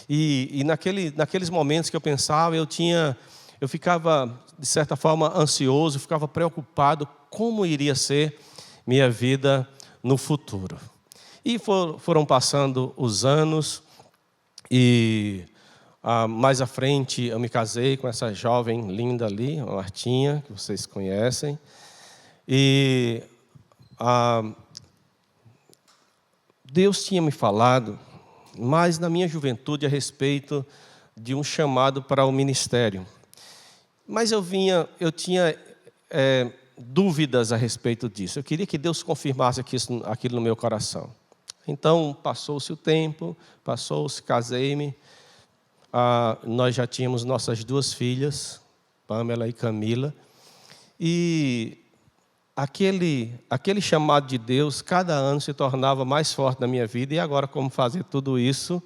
E naqueles momentos que eu pensava, eu ficava, de certa forma, ansioso, ficava preocupado como iria ser minha vida no futuro. E foram passando os anos, e mais à frente eu me casei com essa jovem linda ali, a Martinha, que vocês conhecem. E Deus tinha me falado, mas na minha juventude, a respeito de um chamado para o ministério. Mas eu tinha dúvidas a respeito disso. Eu queria que Deus confirmasse aquilo no meu coração. Então, passou-se o tempo, casei-me. Nós já tínhamos nossas 2 filhas, Pamela e Camila. E aquele chamado de Deus, cada ano se tornava mais forte na minha vida. E agora, como fazer tudo isso,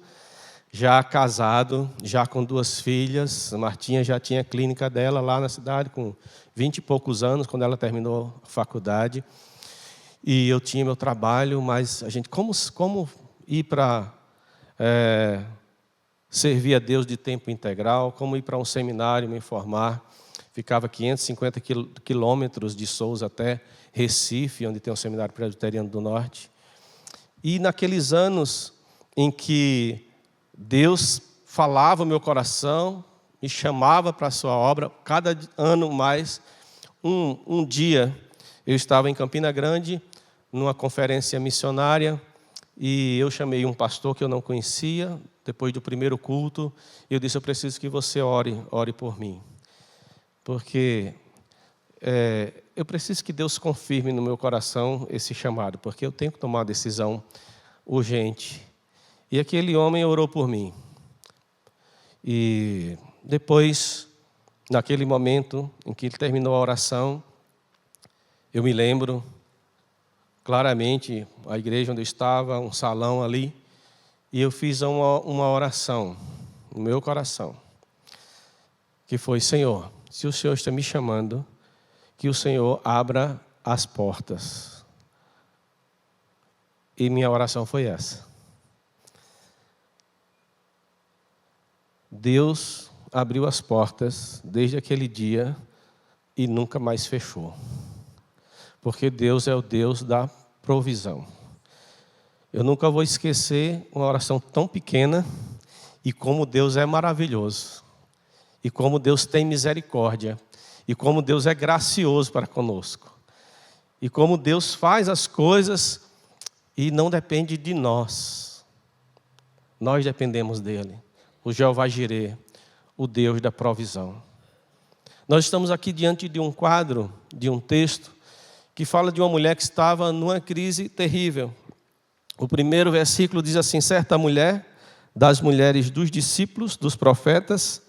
já casado, já com 2 filhas. A Martinha já tinha a clínica dela lá na cidade, com 20 e poucos anos, quando ela terminou a faculdade. E eu tinha meu trabalho, mas a gente, como ir para servir a Deus de tempo integral, como ir para um seminário, me formar. Ficava 550 quilômetros de Sousa até Recife, onde tem um seminário presbiteriano do Norte. E naqueles anos em que Deus falava o meu coração, me chamava para a sua obra, cada ano mais, um dia eu estava em Campina Grande, numa conferência missionária, e eu chamei um pastor que eu não conhecia, depois do primeiro culto, e eu disse: eu preciso que você ore por mim. Porque eu preciso que Deus confirme no meu coração esse chamado, porque eu tenho que tomar uma decisão urgente. E aquele homem orou por mim. E depois, naquele momento em que ele terminou a oração, eu me lembro claramente, a igreja onde eu estava, um salão ali, e eu fiz uma oração no meu coração, que foi: Senhor, se o Senhor está me chamando, que o Senhor abra as portas. E minha oração foi essa. Deus abriu as portas desde aquele dia e nunca mais fechou. Porque Deus é o Deus da provisão. Eu nunca vou esquecer uma oração tão pequena e como Deus é maravilhoso. E como Deus tem misericórdia. E como Deus é gracioso para conosco. E como Deus faz as coisas e não depende de nós. Nós dependemos dele. O Jeová Jireh, o Deus da provisão. Nós estamos aqui diante de um quadro, de um texto, que fala de uma mulher que estava numa crise terrível. O primeiro versículo diz assim: certa mulher, das mulheres dos discípulos, dos profetas,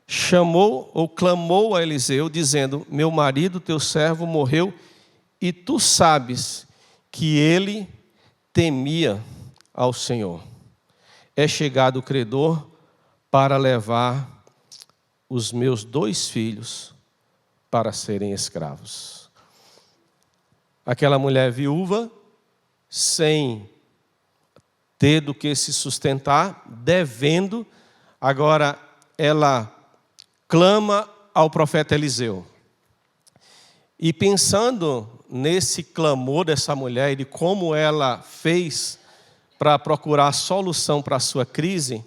chamou ou clamou a Eliseu, dizendo: meu marido, teu servo, morreu, e tu sabes que ele temia ao Senhor. É chegado o credor para levar os meus 2 filhos para serem escravos. Aquela mulher viúva, sem ter do que se sustentar, devendo, agora ela clama ao profeta Eliseu. E pensando nesse clamor dessa mulher e de como ela fez para procurar solução para a sua crise,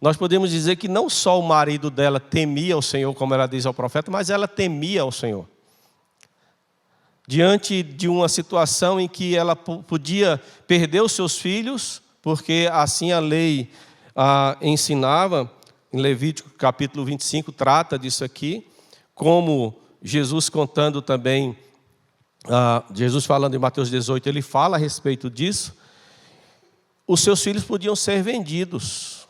nós podemos dizer que não só o marido dela temia o Senhor, como ela diz ao profeta, mas ela temia o Senhor. Diante de uma situação em que ela podia perder os seus filhos, porque assim a lei ensinava, em Levítico capítulo 25 trata disso aqui, como Jesus contando também, Jesus falando em Mateus 18, ele fala a respeito disso, os seus filhos podiam ser vendidos.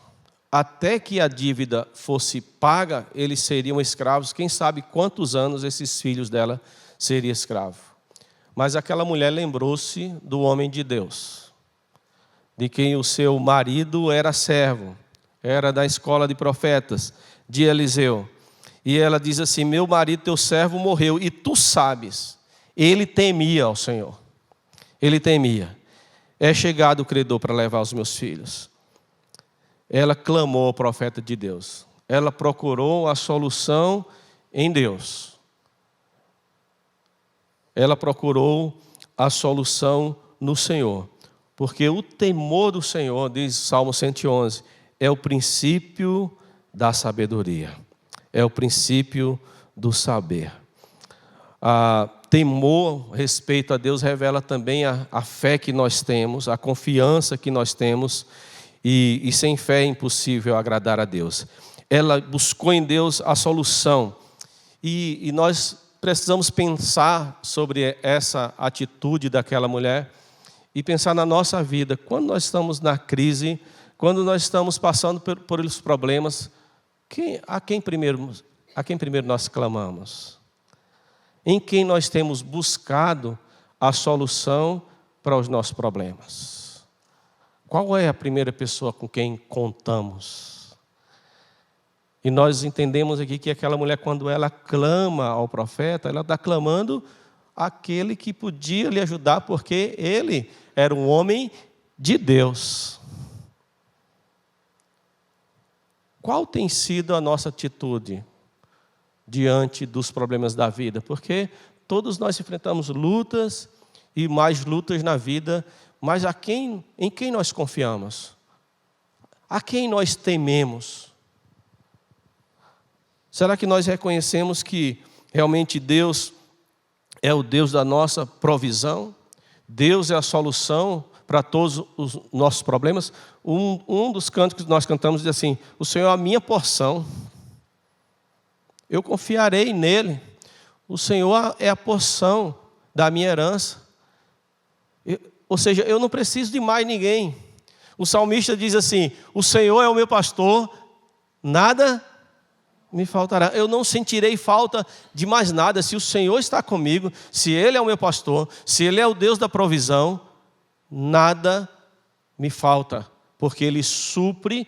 Até que a dívida fosse paga, eles seriam escravos. Quem sabe quantos anos esses filhos dela seriam escravos. Mas aquela mulher lembrou-se do homem de Deus, de quem o seu marido era servo, era da escola de profetas, de Eliseu. E ela diz assim: meu marido, teu servo, morreu, e tu sabes, ele temia ao Senhor. Ele temia. É chegado o credor para levar os meus filhos. Ela clamou ao profeta de Deus. Ela procurou a solução em Deus. Ela procurou a solução no Senhor. Porque o temor do Senhor, diz o Salmo 111, é o princípio da sabedoria. É o princípio do saber. Temor, respeito a Deus, revela também a fé que nós temos, a confiança que nós temos. E sem fé é impossível agradar a Deus. Ela buscou em Deus a solução. E nós precisamos pensar sobre essa atitude daquela mulher e pensar na nossa vida. Quando nós estamos na crise, quando nós estamos passando por os problemas, a quem primeiro nós clamamos? Em quem nós temos buscado a solução para os nossos problemas? Qual é a primeira pessoa com quem contamos? E nós entendemos aqui que aquela mulher, quando ela clama ao profeta, ela está clamando àquele que podia lhe ajudar, porque ele era um homem de Deus. Qual tem sido a nossa atitude diante dos problemas da vida? Porque todos nós enfrentamos lutas e mais lutas na vida. Mas em quem nós confiamos? A quem nós tememos? Será que nós reconhecemos que realmente Deus é o Deus da nossa provisão? Deus é a solução para todos os nossos problemas? Um dos cânticos que nós cantamos diz assim: o Senhor é a minha porção, eu confiarei nele. O Senhor é a porção da minha herança. Ou seja, eu não preciso de mais ninguém. O salmista diz assim: o Senhor é o meu pastor, nada me faltará. Eu não sentirei falta de mais nada. Se o Senhor está comigo, se Ele é o meu pastor, se Ele é o Deus da provisão, nada me falta, porque Ele supre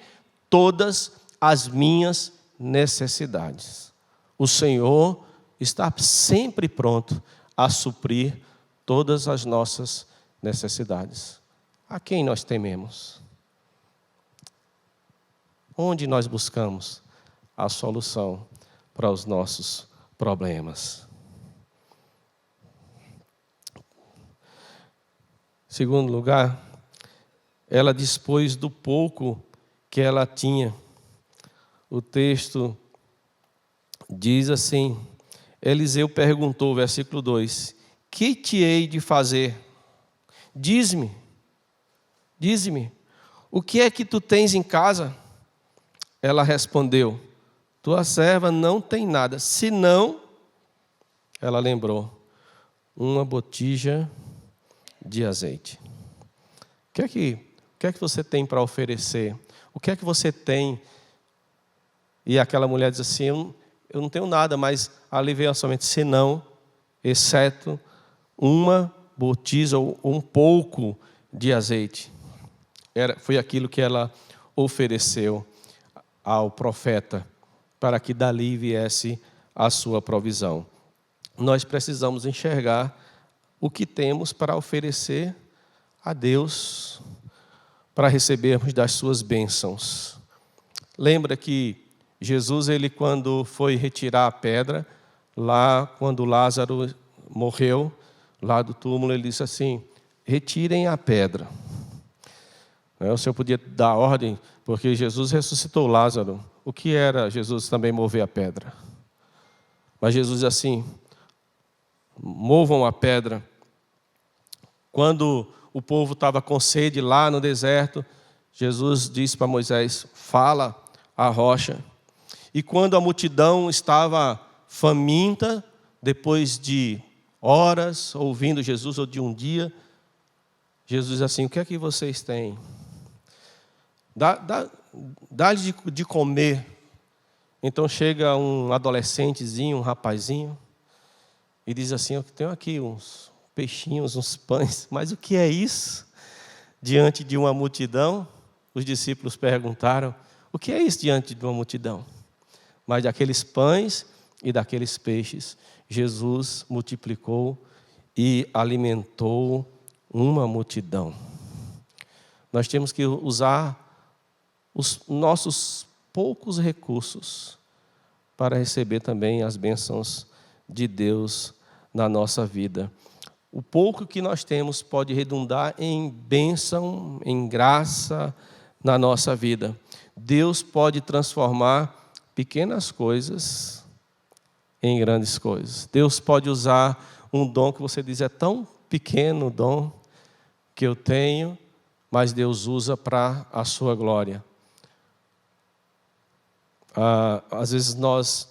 todas as minhas necessidades. O Senhor está sempre pronto a suprir todas as nossas necessidades. A quem nós tememos? Onde nós buscamos a solução para os nossos problemas? Segundo lugar, ela dispôs do pouco que ela tinha. O texto diz assim: Eliseu perguntou, versículo 2: que te hei de fazer? Diz-me, o que é que tu tens em casa? Ela respondeu: tua serva não tem nada, senão, ela lembrou, uma botija de azeite. O que é que você tem para oferecer? O que é que você tem? E aquela mulher diz assim: eu não tenho nada, mas ali veio somente senão, exceto uma botija ou um pouco de azeite. Foi aquilo que ela ofereceu ao profeta, para que dali viesse a sua provisão. nós precisamos enxergar o que temos para oferecer a Deus, para recebermos das suas bênçãos. Lembra que Jesus, ele quando foi retirar a pedra, lá quando Lázaro morreu, lá do túmulo, ele disse assim: retirem a pedra. O Senhor podia dar ordem, porque Jesus ressuscitou Lázaro. O que era Jesus também mover a pedra? Mas Jesus diz assim: movam a pedra. Quando o povo estava com sede lá no deserto, Jesus disse para Moisés: fala a rocha. E quando a multidão estava faminta, depois de horas ouvindo Jesus, ou de um dia, Jesus diz assim: o que é que vocês têm? Dá-lhe de comer. Então chega um adolescentezinho, um rapazinho, e diz assim: eu tenho aqui uns peixinhos, uns pães. Mas o que é isso? Diante de uma multidão, os discípulos perguntaram: o que é isso diante de uma multidão? Mas daqueles pães e daqueles peixes, Jesus multiplicou e alimentou uma multidão. Nós temos que usar os nossos poucos recursos para receber também as bênçãos de Deus na nossa vida. O pouco que nós temos pode redundar em bênção, em graça na nossa vida. Deus pode transformar pequenas coisas em grandes coisas. Deus pode usar um dom que você diz: é tão pequeno o dom que eu tenho, mas Deus usa para a sua glória. Às vezes nós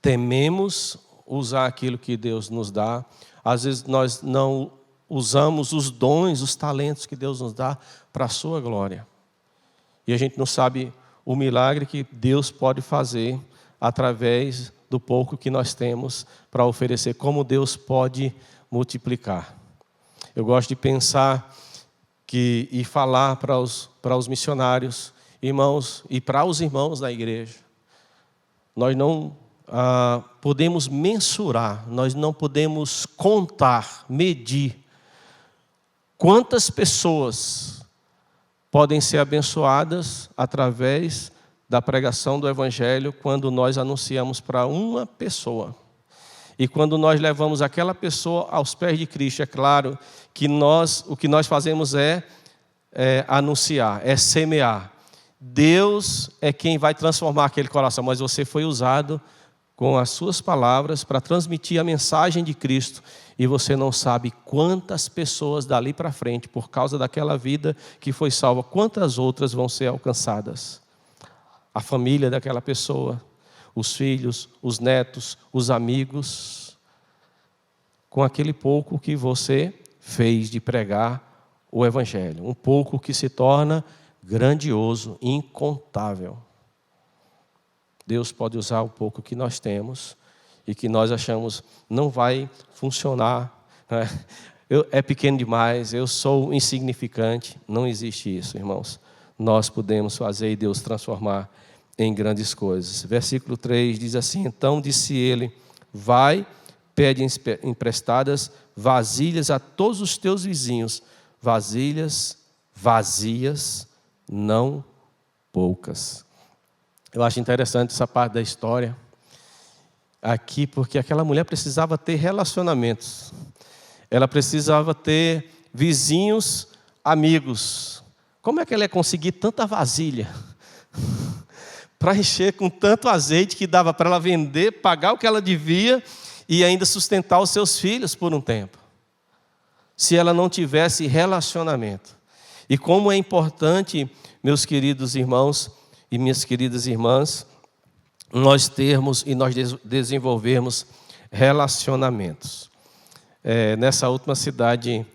tememos usar aquilo que Deus nos dá. Às vezes nós não usamos os dons, os talentos que Deus nos dá para a sua glória. E a gente não sabe o milagre que Deus pode fazer através do pouco que nós temos para oferecer, como Deus pode multiplicar. Eu gosto de pensar e falar para os missionários, irmãos, e para os irmãos da igreja. Nós não podemos mensurar, nós não podemos contar, medir quantas pessoas podem ser abençoadas através da pregação do Evangelho quando nós anunciamos para uma pessoa. E quando nós levamos aquela pessoa aos pés de Cristo, é claro que o que nós fazemos é anunciar, é semear. Deus é quem vai transformar aquele coração, mas você foi usado com as suas palavras para transmitir a mensagem de Cristo, e você não sabe quantas pessoas dali para frente, por causa daquela vida que foi salva, quantas outras vão ser alcançadas. A família daquela pessoa, os filhos, os netos, os amigos, com aquele pouco que você fez de pregar o Evangelho. Um pouco que se torna grandioso, incontável. Deus pode usar o pouco que nós temos e que nós achamos não vai funcionar, né? É pequeno demais, eu sou insignificante. Não existe isso, irmãos. Nós podemos fazer e Deus transformar em grandes coisas. Versículo 3 diz assim: então disse ele: vai, pede emprestadas vasilhas a todos os teus vizinhos, vasilhas vazias, não poucas. Eu acho interessante essa parte da história aqui, porque aquela mulher precisava ter relacionamentos. Ela precisava ter vizinhos, amigos. Como é que ela ia conseguir tanta vasilha para encher com tanto azeite que dava para ela vender, pagar o que ela devia e ainda sustentar os seus filhos por um tempo, se ela não tivesse relacionamento? E como é importante, meus queridos irmãos e minhas queridas irmãs, nós termos e nós desenvolvermos relacionamentos. Nessa última cidade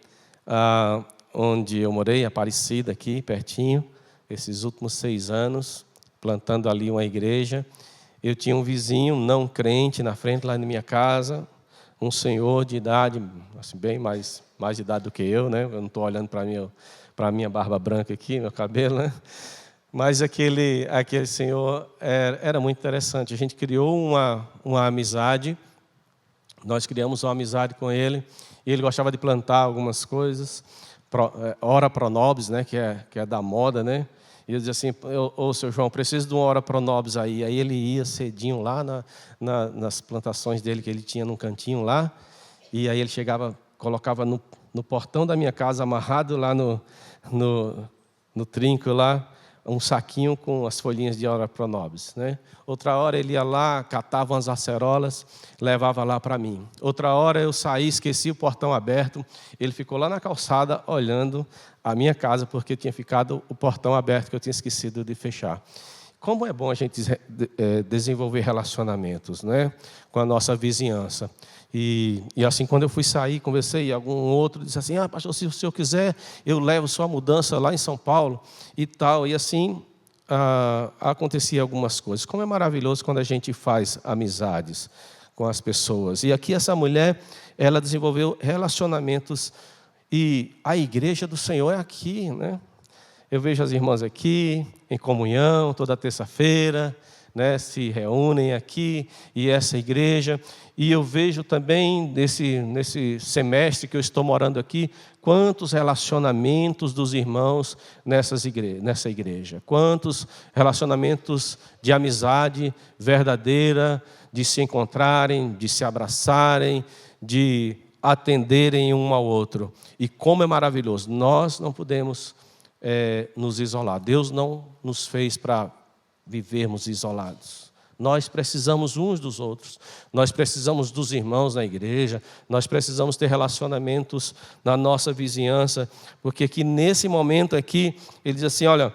onde eu morei, Aparecida, aqui pertinho, esses últimos 6 anos, plantando ali uma igreja, eu tinha um vizinho não crente na frente, lá na minha casa, um senhor de idade, assim, bem mais de idade do que eu, né? Eu não estou olhando para a minha barba branca aqui, meu cabelo, né? Mas aquele senhor era muito interessante. A gente criou uma amizade Nós criamos uma amizade com ele. E ele gostava de plantar algumas coisas. Ora pro nobis, né, que é da moda, né? E eu dizia assim, ô, seu João, preciso de uma ora pro nobis aí. Aí ele ia cedinho lá nas plantações dele, que ele tinha num cantinho lá. E aí ele chegava, colocava no portão da minha casa, amarrado lá no trinco lá, um saquinho com as folhinhas de ora pro nobis, né? Outra hora ele ia lá, catava umas acerolas, levava lá para mim. Outra hora eu saí, esqueci o portão aberto, ele ficou lá na calçada olhando a minha casa, porque tinha ficado o portão aberto que eu tinha esquecido de fechar. Como é bom a gente desenvolver relacionamentos, né, com a nossa vizinhança. E assim, quando eu fui sair, conversei, algum outro disse assim, pastor, se o senhor quiser, eu levo sua mudança lá em São Paulo e tal. E assim, acontecia algumas coisas. Como é maravilhoso quando a gente faz amizades com as pessoas. E aqui essa mulher, ela desenvolveu relacionamentos. E a igreja do Senhor é aqui, né? Eu vejo as irmãs aqui, em comunhão, toda terça-feira, né, se reúnem aqui, e essa igreja. E eu vejo também, nesse semestre que eu estou morando aqui, quantos relacionamentos dos irmãos nessa igreja. Quantos relacionamentos de amizade verdadeira, de se encontrarem, de se abraçarem, de atenderem um ao outro. E como é maravilhoso. Nós não podemos nos isolar. Deus não nos fez para vivermos isolados. Nós precisamos uns dos outros. Nós precisamos dos irmãos na igreja. Nós precisamos ter relacionamentos na nossa vizinhança. Porque aqui, nesse momento aqui, ele diz assim, olha,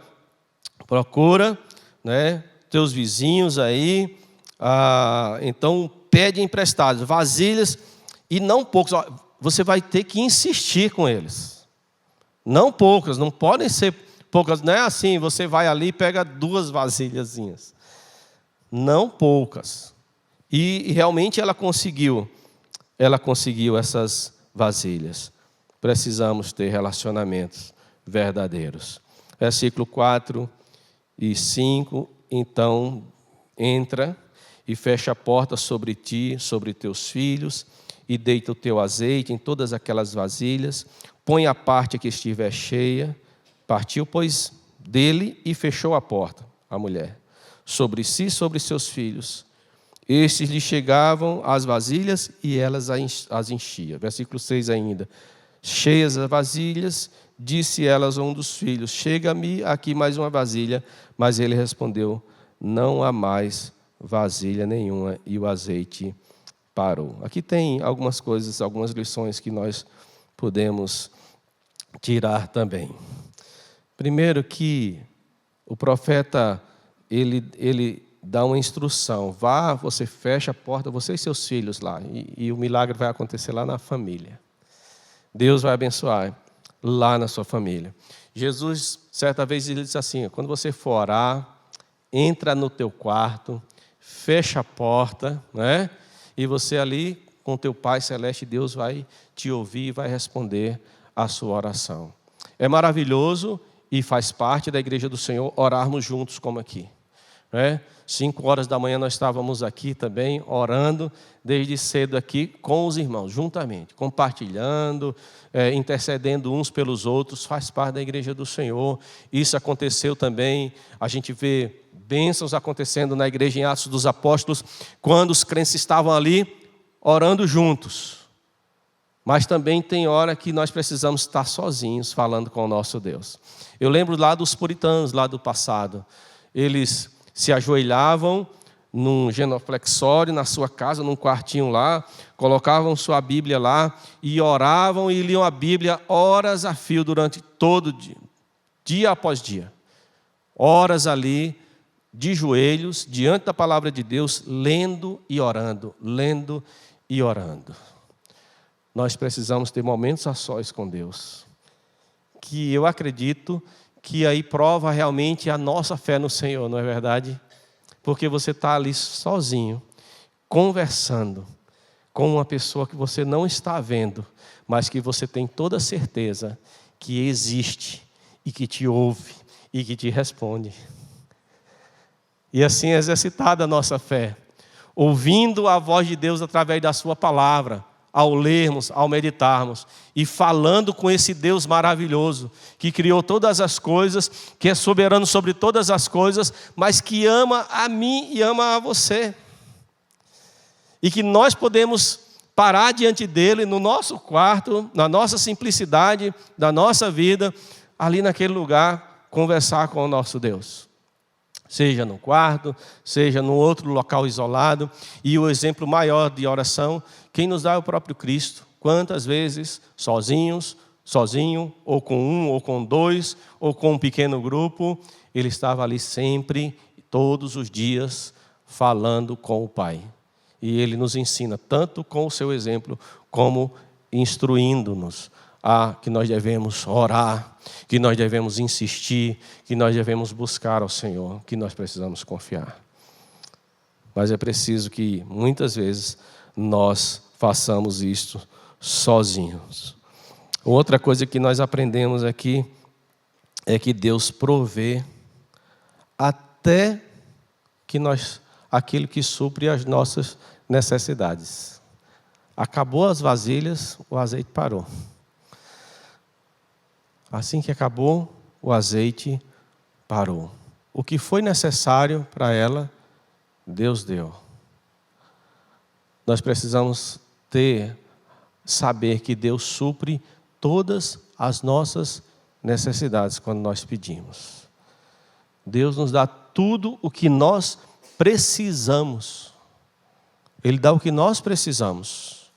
procura, né, teus vizinhos aí, então pede emprestados, vasilhas, e não poucos. Você vai ter que insistir com eles. Não poucas, não podem ser poucas. Não é assim, você vai ali e pega 2 vasilhazinhas. Não poucas. E realmente ela conseguiu essas vasilhas. Precisamos ter relacionamentos verdadeiros. Versículo 4 e 5. Então, entra e fecha a porta sobre ti, sobre teus filhos, e deita o teu azeite em todas aquelas vasilhas, põe a parte que estiver cheia. Partiu, pois, dele e fechou a porta, a mulher, sobre si e sobre seus filhos. Estes lhe chegavam as vasilhas e elas as enchia. Versículo 6 ainda. Cheias as vasilhas, disse elas a um dos filhos, chega-me aqui mais uma vasilha. Mas ele respondeu, não há mais vasilha nenhuma, e o azeite parou. Aqui tem algumas coisas, algumas lições que nós podemos tirar também. Primeiro que o profeta, ele dá uma instrução. Vá, você fecha a porta, você e seus filhos lá. E o milagre vai acontecer lá na família. Deus vai abençoar lá na sua família. Jesus, certa vez, ele disse assim, quando você for orar, entra no teu quarto, fecha a porta, né? E você ali, com teu Pai Celeste, Deus vai te ouvir e vai responder a sua oração. É maravilhoso e faz parte da igreja do Senhor orarmos juntos como aqui. 5 horas da manhã nós estávamos aqui também, orando, desde cedo aqui com os irmãos, juntamente, compartilhando, intercedendo uns pelos outros, faz parte da igreja do Senhor. Isso aconteceu também, a gente vê bênçãos acontecendo na igreja em Atos dos Apóstolos, quando os crentes estavam ali orando juntos. Mas também tem hora que nós precisamos estar sozinhos falando com o nosso Deus. Eu lembro lá dos puritanos, lá do passado. Eles se ajoelhavam num genuflexório na sua casa, num quartinho lá, colocavam sua Bíblia lá e oravam e liam a Bíblia horas a fio durante todo o dia, dia após dia. Horas ali, de joelhos, diante da palavra de Deus, lendo e orando, lendo e orando. Nós precisamos ter momentos a sós com Deus, que eu acredito que aí prova realmente a nossa fé no Senhor, não é verdade? Porque você está ali sozinho, conversando com uma pessoa que você não está vendo, mas que você tem toda a certeza que existe e que te ouve e que te responde. E assim é exercitada a nossa fé. ouvindo a voz de Deus através da sua palavra, ao lermos, ao meditarmos, e falando com esse Deus maravilhoso, que criou todas as coisas, que é soberano sobre todas as coisas, mas que ama a mim e ama a você. E que nós podemos parar diante dele, no nosso quarto, na nossa simplicidade, da nossa vida, ali naquele lugar, conversar com o nosso Deus. Seja no quarto, seja num outro local isolado. E o exemplo maior de oração, quem nos dá é o próprio Cristo. Quantas vezes, sozinho, ou com um, ou com dois, ou com um pequeno grupo, ele estava ali sempre, todos os dias, falando com o Pai. E ele nos ensina, tanto com o seu exemplo, como instruindo-nos a que nós devemos orar, que nós devemos insistir, que nós devemos buscar ao Senhor, que nós precisamos confiar. Mas é preciso que, muitas vezes, nós façamos isto sozinhos. Outra coisa que nós aprendemos aqui é que Deus provê até que aquilo que supre as nossas necessidades. Acabou as vasilhas, o azeite parou. Assim que acabou, o azeite parou. O que foi necessário para ela, Deus deu. Nós precisamos saber que Deus supre todas as nossas necessidades quando nós pedimos. Deus nos dá tudo o que nós precisamos. Ele dá o que nós precisamos.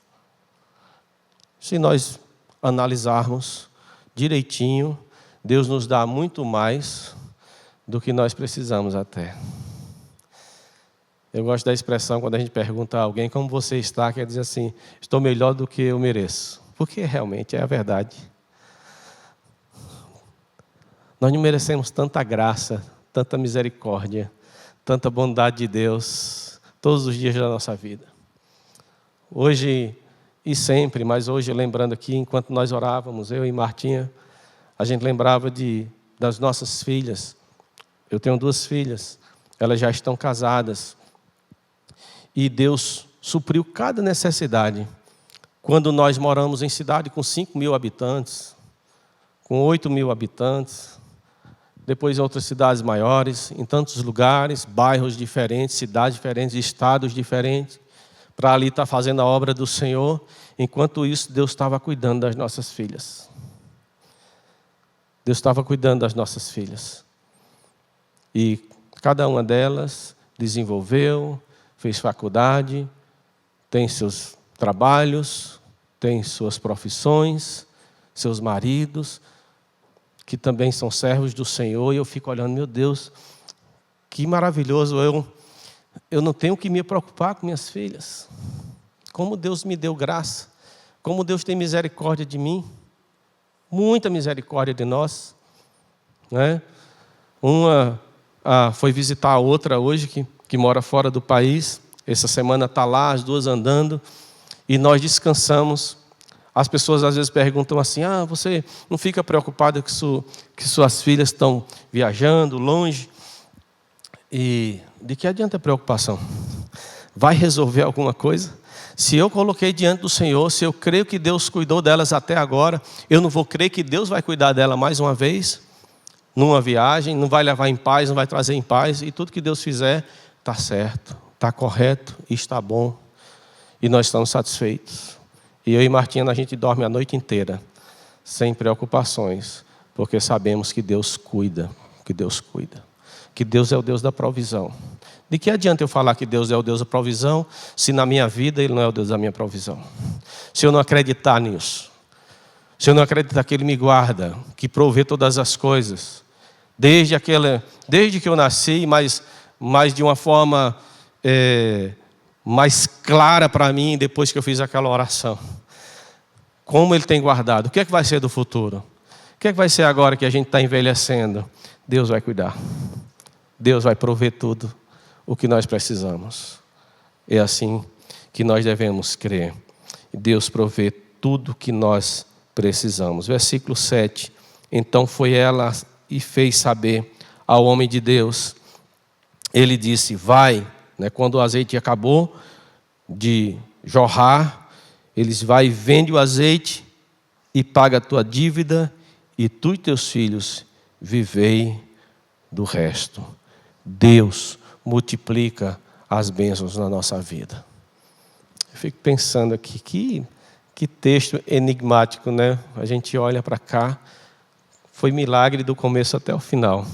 Se nós analisarmos direitinho, Deus nos dá muito mais do que nós precisamos até. Eu gosto da expressão quando a gente pergunta a alguém como você está, quer dizer assim, estou melhor do que eu mereço. Porque realmente é a verdade. Nós não merecemos tanta graça, tanta misericórdia, tanta bondade de Deus, todos os dias da nossa vida. Hoje e sempre, mas hoje lembrando aqui, enquanto nós orávamos, eu e Martinha, a gente lembrava das nossas filhas. Eu tenho 2 filhas, elas já estão casadas. E Deus supriu cada necessidade. Quando nós moramos em cidade com 5.000 habitantes, com 8.000 habitantes, depois em outras cidades maiores, em tantos lugares, bairros diferentes, cidades diferentes, estados diferentes, para ali estar fazendo a obra do Senhor. Enquanto isso, Deus estava cuidando das nossas filhas. Deus estava cuidando das nossas filhas. E cada uma delas desenvolveu, fez faculdade, tem seus trabalhos, tem suas profissões, seus maridos, que também são servos do Senhor. E eu fico olhando, meu Deus, que maravilhoso, eu não tenho que me preocupar com minhas filhas. Como Deus me deu graça, como Deus tem misericórdia de mim, muita misericórdia de nós. Né? Uma foi visitar a outra hoje, que mora fora do país. Essa semana está lá, as 2 andando, e nós descansamos. As pessoas às vezes perguntam assim, você não fica preocupado que suas filhas estão viajando longe? E de que adianta a preocupação? Vai resolver alguma coisa? Se eu coloquei diante do Senhor, se eu creio que Deus cuidou delas até agora, eu não vou crer que Deus vai cuidar dela mais uma vez, numa viagem, não vai levar em paz, não vai trazer em paz, e tudo que Deus fizer está certo, está correto e está bom. E nós estamos satisfeitos. E eu e Martinha, a gente dorme a noite inteira, sem preocupações, porque sabemos que Deus cuida, que Deus cuida. Que Deus é o Deus da provisão. De que adianta eu falar que Deus é o Deus da provisão, se na minha vida Ele não é o Deus da minha provisão? Se eu não acreditar nisso, se eu não acreditar que Ele me guarda, que provê todas as coisas, desde que eu nasci, mas de uma forma mais clara para mim, depois que eu fiz aquela oração. Como Ele tem guardado? O que é que vai ser do futuro? O que é que vai ser agora que a gente está envelhecendo? Deus vai cuidar. Deus vai prover tudo o que nós precisamos. É assim que nós devemos crer. Deus provê tudo o que nós precisamos. Versículo 7. Então foi ela e fez saber ao homem de Deus. Ele disse, vai, né? Quando o azeite acabou de jorrar, eles vai e vende o azeite e paga a tua dívida, e tu e teus filhos vivei do resto. Deus multiplica as bênçãos na nossa vida. Eu fico pensando aqui, que texto enigmático, né? A gente olha para cá, foi milagre do começo até o final.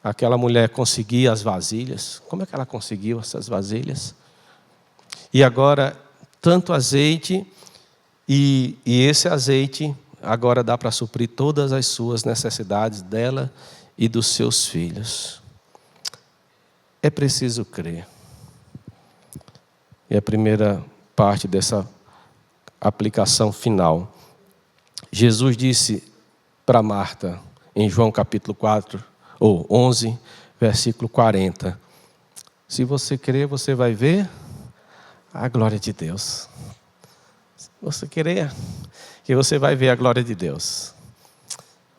Aquela mulher conseguia as vasilhas. Como é que ela conseguiu essas vasilhas? E agora, tanto azeite, e esse azeite agora dá para suprir todas as suas necessidades dela e dos seus filhos. É preciso crer. E a primeira parte dessa aplicação final. Jesus disse para Marta, em João capítulo 4, ou 11, versículo 40. Se você crer, você vai ver a glória de Deus. Se você crer, que você vai ver a glória de Deus.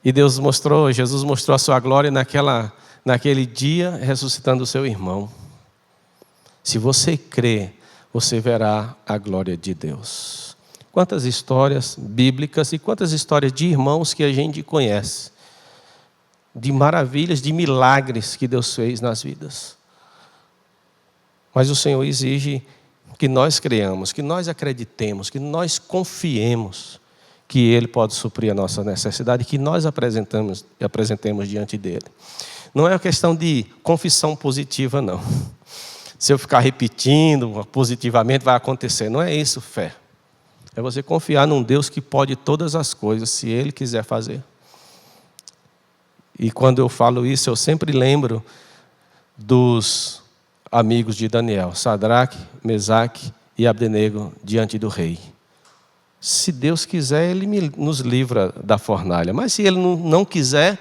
E Jesus mostrou a sua glória naquele dia, ressuscitando o seu irmão. Se você crer, você verá a glória de Deus. Quantas histórias bíblicas e quantas histórias de irmãos que a gente conhece, de maravilhas, de milagres que Deus fez nas vidas. Mas o Senhor exige que nós creamos, que nós acreditemos, que nós confiemos que Ele pode suprir a nossa necessidade, que nós apresentemos diante dEle. Não é uma questão de confissão positiva, não. Se eu ficar repetindo positivamente, vai acontecer. Não é isso, fé. É você confiar num Deus que pode todas as coisas, se Ele quiser fazer. E quando eu falo isso, eu sempre lembro dos amigos de Daniel, Sadraque, Mesaque e Abdenego, diante do rei. Se Deus quiser, Ele nos livra da fornalha. Mas se Ele não quiser,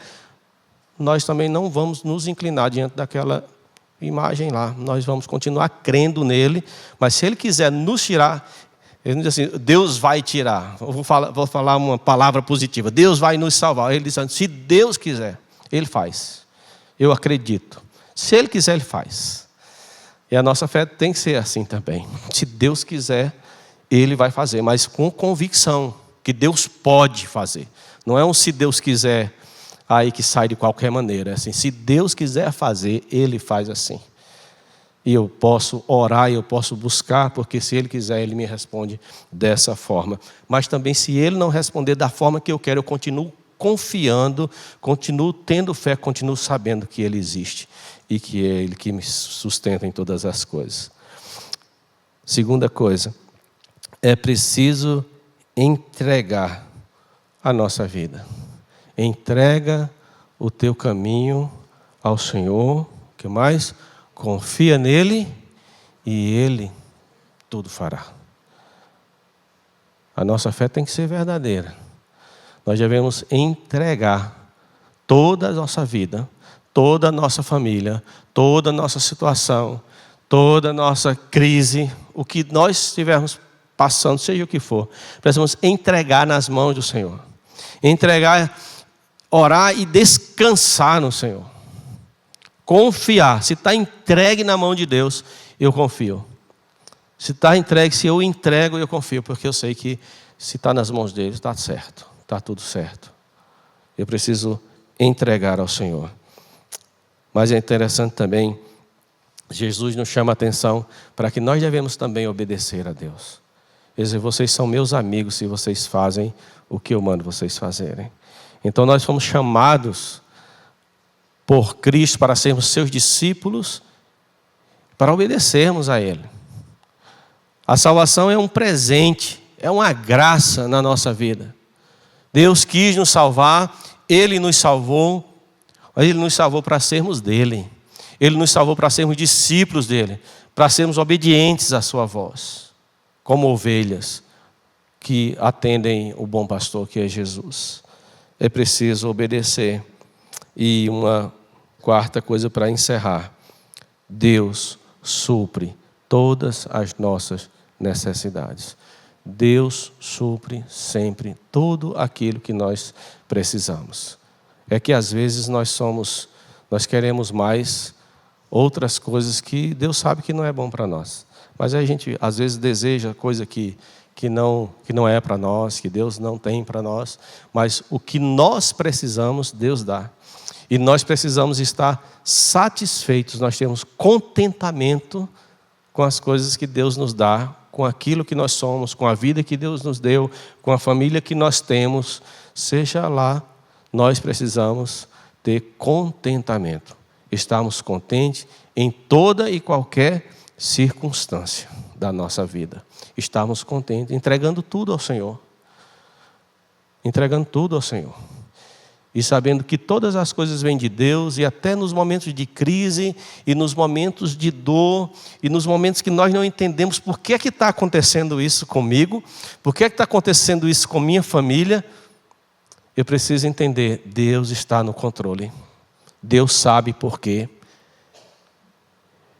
nós também não vamos nos inclinar diante daquela imagem lá. Nós vamos continuar crendo nele, mas se Ele quiser nos tirar, Ele não diz assim, Deus vai tirar. Eu vou falar uma palavra positiva. Deus vai nos salvar. Ele diz assim, se Deus quiser, Ele faz. Eu acredito. Se Ele quiser, Ele faz. E a nossa fé tem que ser assim também. Se Deus quiser, Ele vai fazer. Mas com convicção que Deus pode fazer. Não é um se Deus quiser, aí que sai de qualquer maneira. É assim, se Deus quiser fazer, Ele faz assim. E eu posso orar, eu posso buscar, porque se Ele quiser, Ele me responde dessa forma. Mas também se Ele não responder da forma que eu quero, eu continuo confiando, continuo tendo fé, continuo sabendo que Ele existe. E que é Ele que me sustenta em todas as coisas. Segunda coisa, é preciso entregar a nossa vida. Entrega o teu caminho ao Senhor. O que mais? Confia nele e Ele tudo fará. A nossa fé tem que ser verdadeira. Nós devemos entregar toda a nossa vida, toda a nossa família, toda a nossa situação, toda a nossa crise, o que nós estivermos passando, seja o que for, precisamos entregar nas mãos do Senhor. Entregar, orar e descansar no Senhor. Confiar. Se está entregue na mão de Deus, eu confio. Se está entregue, se eu entrego, eu confio, porque eu sei que se está nas mãos dele, está certo, está tudo certo. Eu preciso entregar ao Senhor. Mas é interessante também, Jesus nos chama a atenção para que nós devemos também obedecer a Deus. Ele diz, vocês são meus amigos se vocês fazem o que eu mando vocês fazerem. Então nós fomos chamados por Cristo para sermos seus discípulos, para obedecermos a Ele. A salvação é um presente, é uma graça na nossa vida. Deus quis nos salvar, Ele nos salvou para sermos dEle. Ele nos salvou para sermos discípulos dEle, para sermos obedientes à sua voz, como ovelhas que atendem o bom pastor que é Jesus. É preciso obedecer. E uma quarta coisa para encerrar. Deus supre todas as nossas necessidades. Deus supre sempre tudo aquilo que nós precisamos. É que às vezes nós queremos mais outras coisas que Deus sabe que não é bom para nós. Mas a gente, às vezes, deseja coisa que não é para nós, que Deus não tem para nós. Mas o que nós precisamos, Deus dá. E nós precisamos estar satisfeitos, nós temos contentamento com as coisas que Deus nos dá, com aquilo que nós somos, com a vida que Deus nos deu, com a família que nós temos. Seja lá, nós precisamos ter contentamento. Estarmos contentes em toda e qualquer circunstância da nossa vida. Estarmos contentes, entregando tudo ao Senhor. Entregando tudo ao Senhor. E sabendo que todas as coisas vêm de Deus, e até nos momentos de crise, e nos momentos de dor, e nos momentos que nós não entendemos por que está acontecendo isso comigo, por que está acontecendo isso com minha família, eu preciso entender, Deus está no controle. Deus sabe por quê.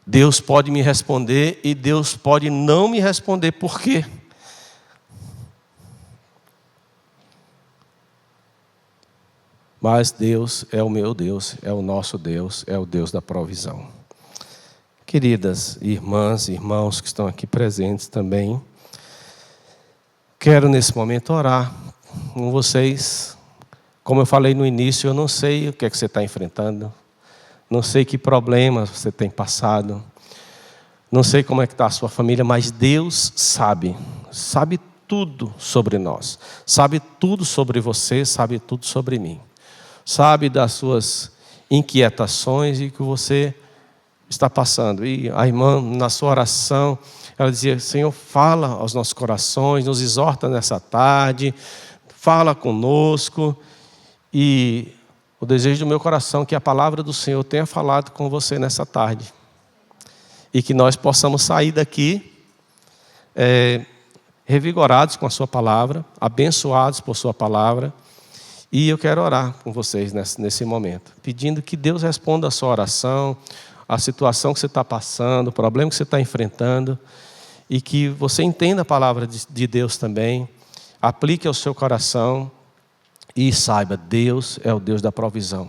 Deus pode me responder e Deus pode não me responder por quê. Mas Deus é o meu Deus, é o nosso Deus, é o Deus da provisão. Queridas irmãs e irmãos que estão aqui presentes também, quero nesse momento orar com vocês. Como eu falei no início, eu não sei o que é que você está enfrentando, não sei que problemas você tem passado, não sei como é que está a sua família, mas Deus sabe tudo sobre nós, sabe tudo sobre você, sabe tudo sobre mim. Sabe das suas inquietações e que você está passando. E a irmã, na sua oração, ela dizia, Senhor, fala aos nossos corações, nos exorta nessa tarde, fala conosco. E o desejo do meu coração é que a palavra do Senhor tenha falado com você nessa tarde. E que nós possamos sair daqui revigorados com a sua palavra, abençoados por sua palavra. E eu quero orar com vocês nesse momento, pedindo que Deus responda a sua oração, a situação que você está passando, o problema que você está enfrentando, e que você entenda a palavra de Deus também, aplique ao seu coração e saiba, Deus é o Deus da provisão,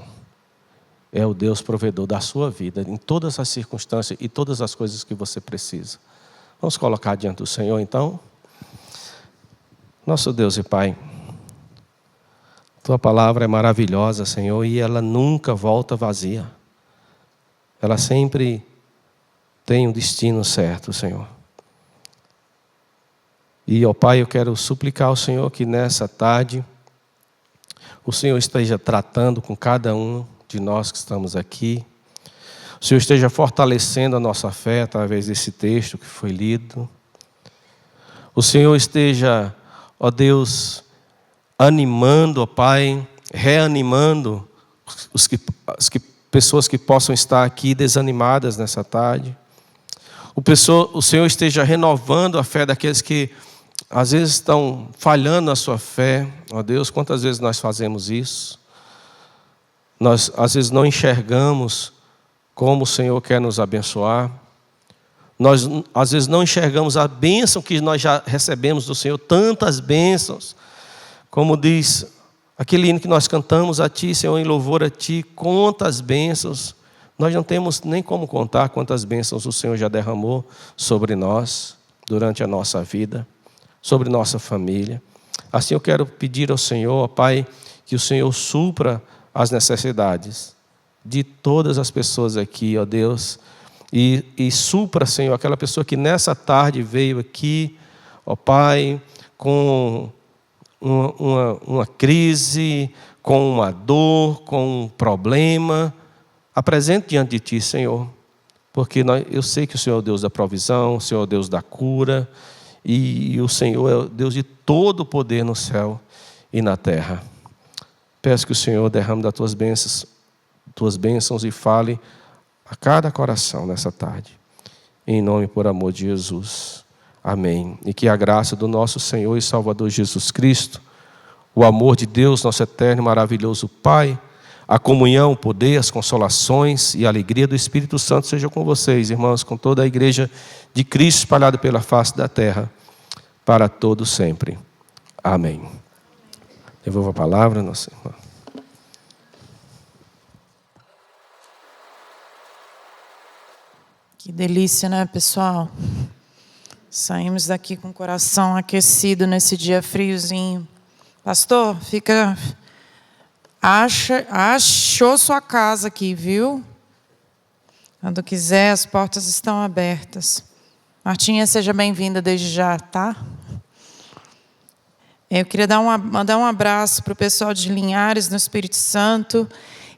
é o Deus provedor da sua vida, em todas as circunstâncias e todas as coisas que você precisa. Vamos colocar diante do Senhor então? Nosso Deus e Pai, Tua palavra é maravilhosa, Senhor, e ela nunca volta vazia. Ela sempre tem um destino certo, Senhor. E, ó Pai, eu quero suplicar ao Senhor que nessa tarde o Senhor esteja tratando com cada um de nós que estamos aqui. O Senhor esteja fortalecendo a nossa fé através desse texto que foi lido. O Senhor esteja, ó Deus, animando, ó Pai, reanimando pessoas que possam estar aqui desanimadas nessa tarde. O Senhor esteja renovando a fé daqueles que às vezes estão falhando na sua fé. Ó Deus, quantas vezes nós fazemos isso? Nós às vezes não enxergamos como o Senhor quer nos abençoar. Nós às vezes não enxergamos a bênção que nós já recebemos do Senhor, tantas bênçãos. Como diz aquele hino que nós cantamos a Ti, Senhor, em louvor a Ti, quantas bênçãos. Nós não temos nem como contar quantas bênçãos o Senhor já derramou sobre nós, durante a nossa vida, sobre nossa família. Assim eu quero pedir ao Senhor, ó Pai, que o Senhor supra as necessidades de todas as pessoas aqui, ó Deus, e supra, Senhor, aquela pessoa que nessa tarde veio aqui, ó Pai, com uma crise, com uma dor, com um problema, apresente diante de Ti, Senhor, porque eu sei que o Senhor é o Deus da provisão, o Senhor é o Deus da cura, e o Senhor é o Deus de todo o poder no céu e na terra. Peço que o Senhor derrame das Tuas bênçãos e fale a cada coração nessa tarde, em nome e por amor de Jesus. Amém. E que a graça do nosso Senhor e Salvador Jesus Cristo, o amor de Deus, nosso eterno e maravilhoso Pai, a comunhão, o poder, as consolações e a alegria do Espírito Santo seja com vocês, irmãos, com toda a igreja de Cristo espalhada pela face da terra, para todo sempre. Amém. Devolvo a palavra, nossa irmã. Que delícia, né, pessoal? Saímos daqui com o coração aquecido nesse dia friozinho. Pastor, achou sua casa aqui, viu? Quando quiser, as portas estão abertas. Martinha, seja bem-vinda desde já, tá? Eu queria mandar um abraço para o pessoal de Linhares, no Espírito Santo,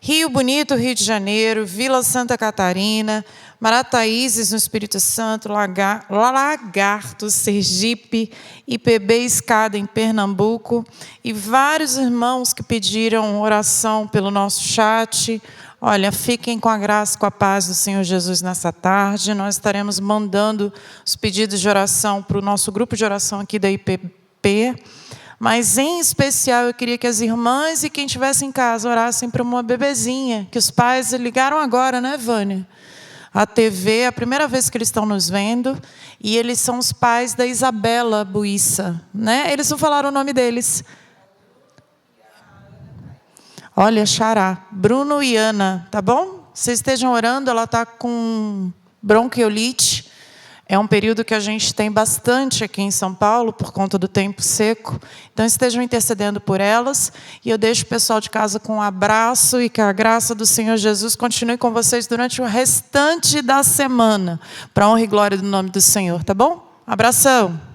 Rio Bonito, Rio de Janeiro, Vila Santa Catarina, Marataízes, no Espírito Santo, Lagarto, Sergipe, IPB Escada, em Pernambuco, e vários irmãos que pediram oração pelo nosso chat. Olha, fiquem com a graça e com a paz do Senhor Jesus nessa tarde. Nós estaremos mandando os pedidos de oração para o nosso grupo de oração aqui da IPP. Mas, em especial, eu queria que as irmãs e quem estivesse em casa orassem para uma bebezinha, que os pais ligaram agora, né, Vânia? A TV, é a primeira vez que eles estão nos vendo, e eles são os pais da Isabela Buissa, né? Eles não falaram o nome deles. Olha, Xará, Bruno e Ana, tá bom? Vocês estejam orando, ela está com bronquiolite. É um período que a gente tem bastante aqui em São Paulo, por conta do tempo seco. Então, estejam intercedendo por elas. E eu deixo o pessoal de casa com um abraço e que a graça do Senhor Jesus continue com vocês durante o restante da semana. Para a honra e glória do nome do Senhor, tá bom? Abração!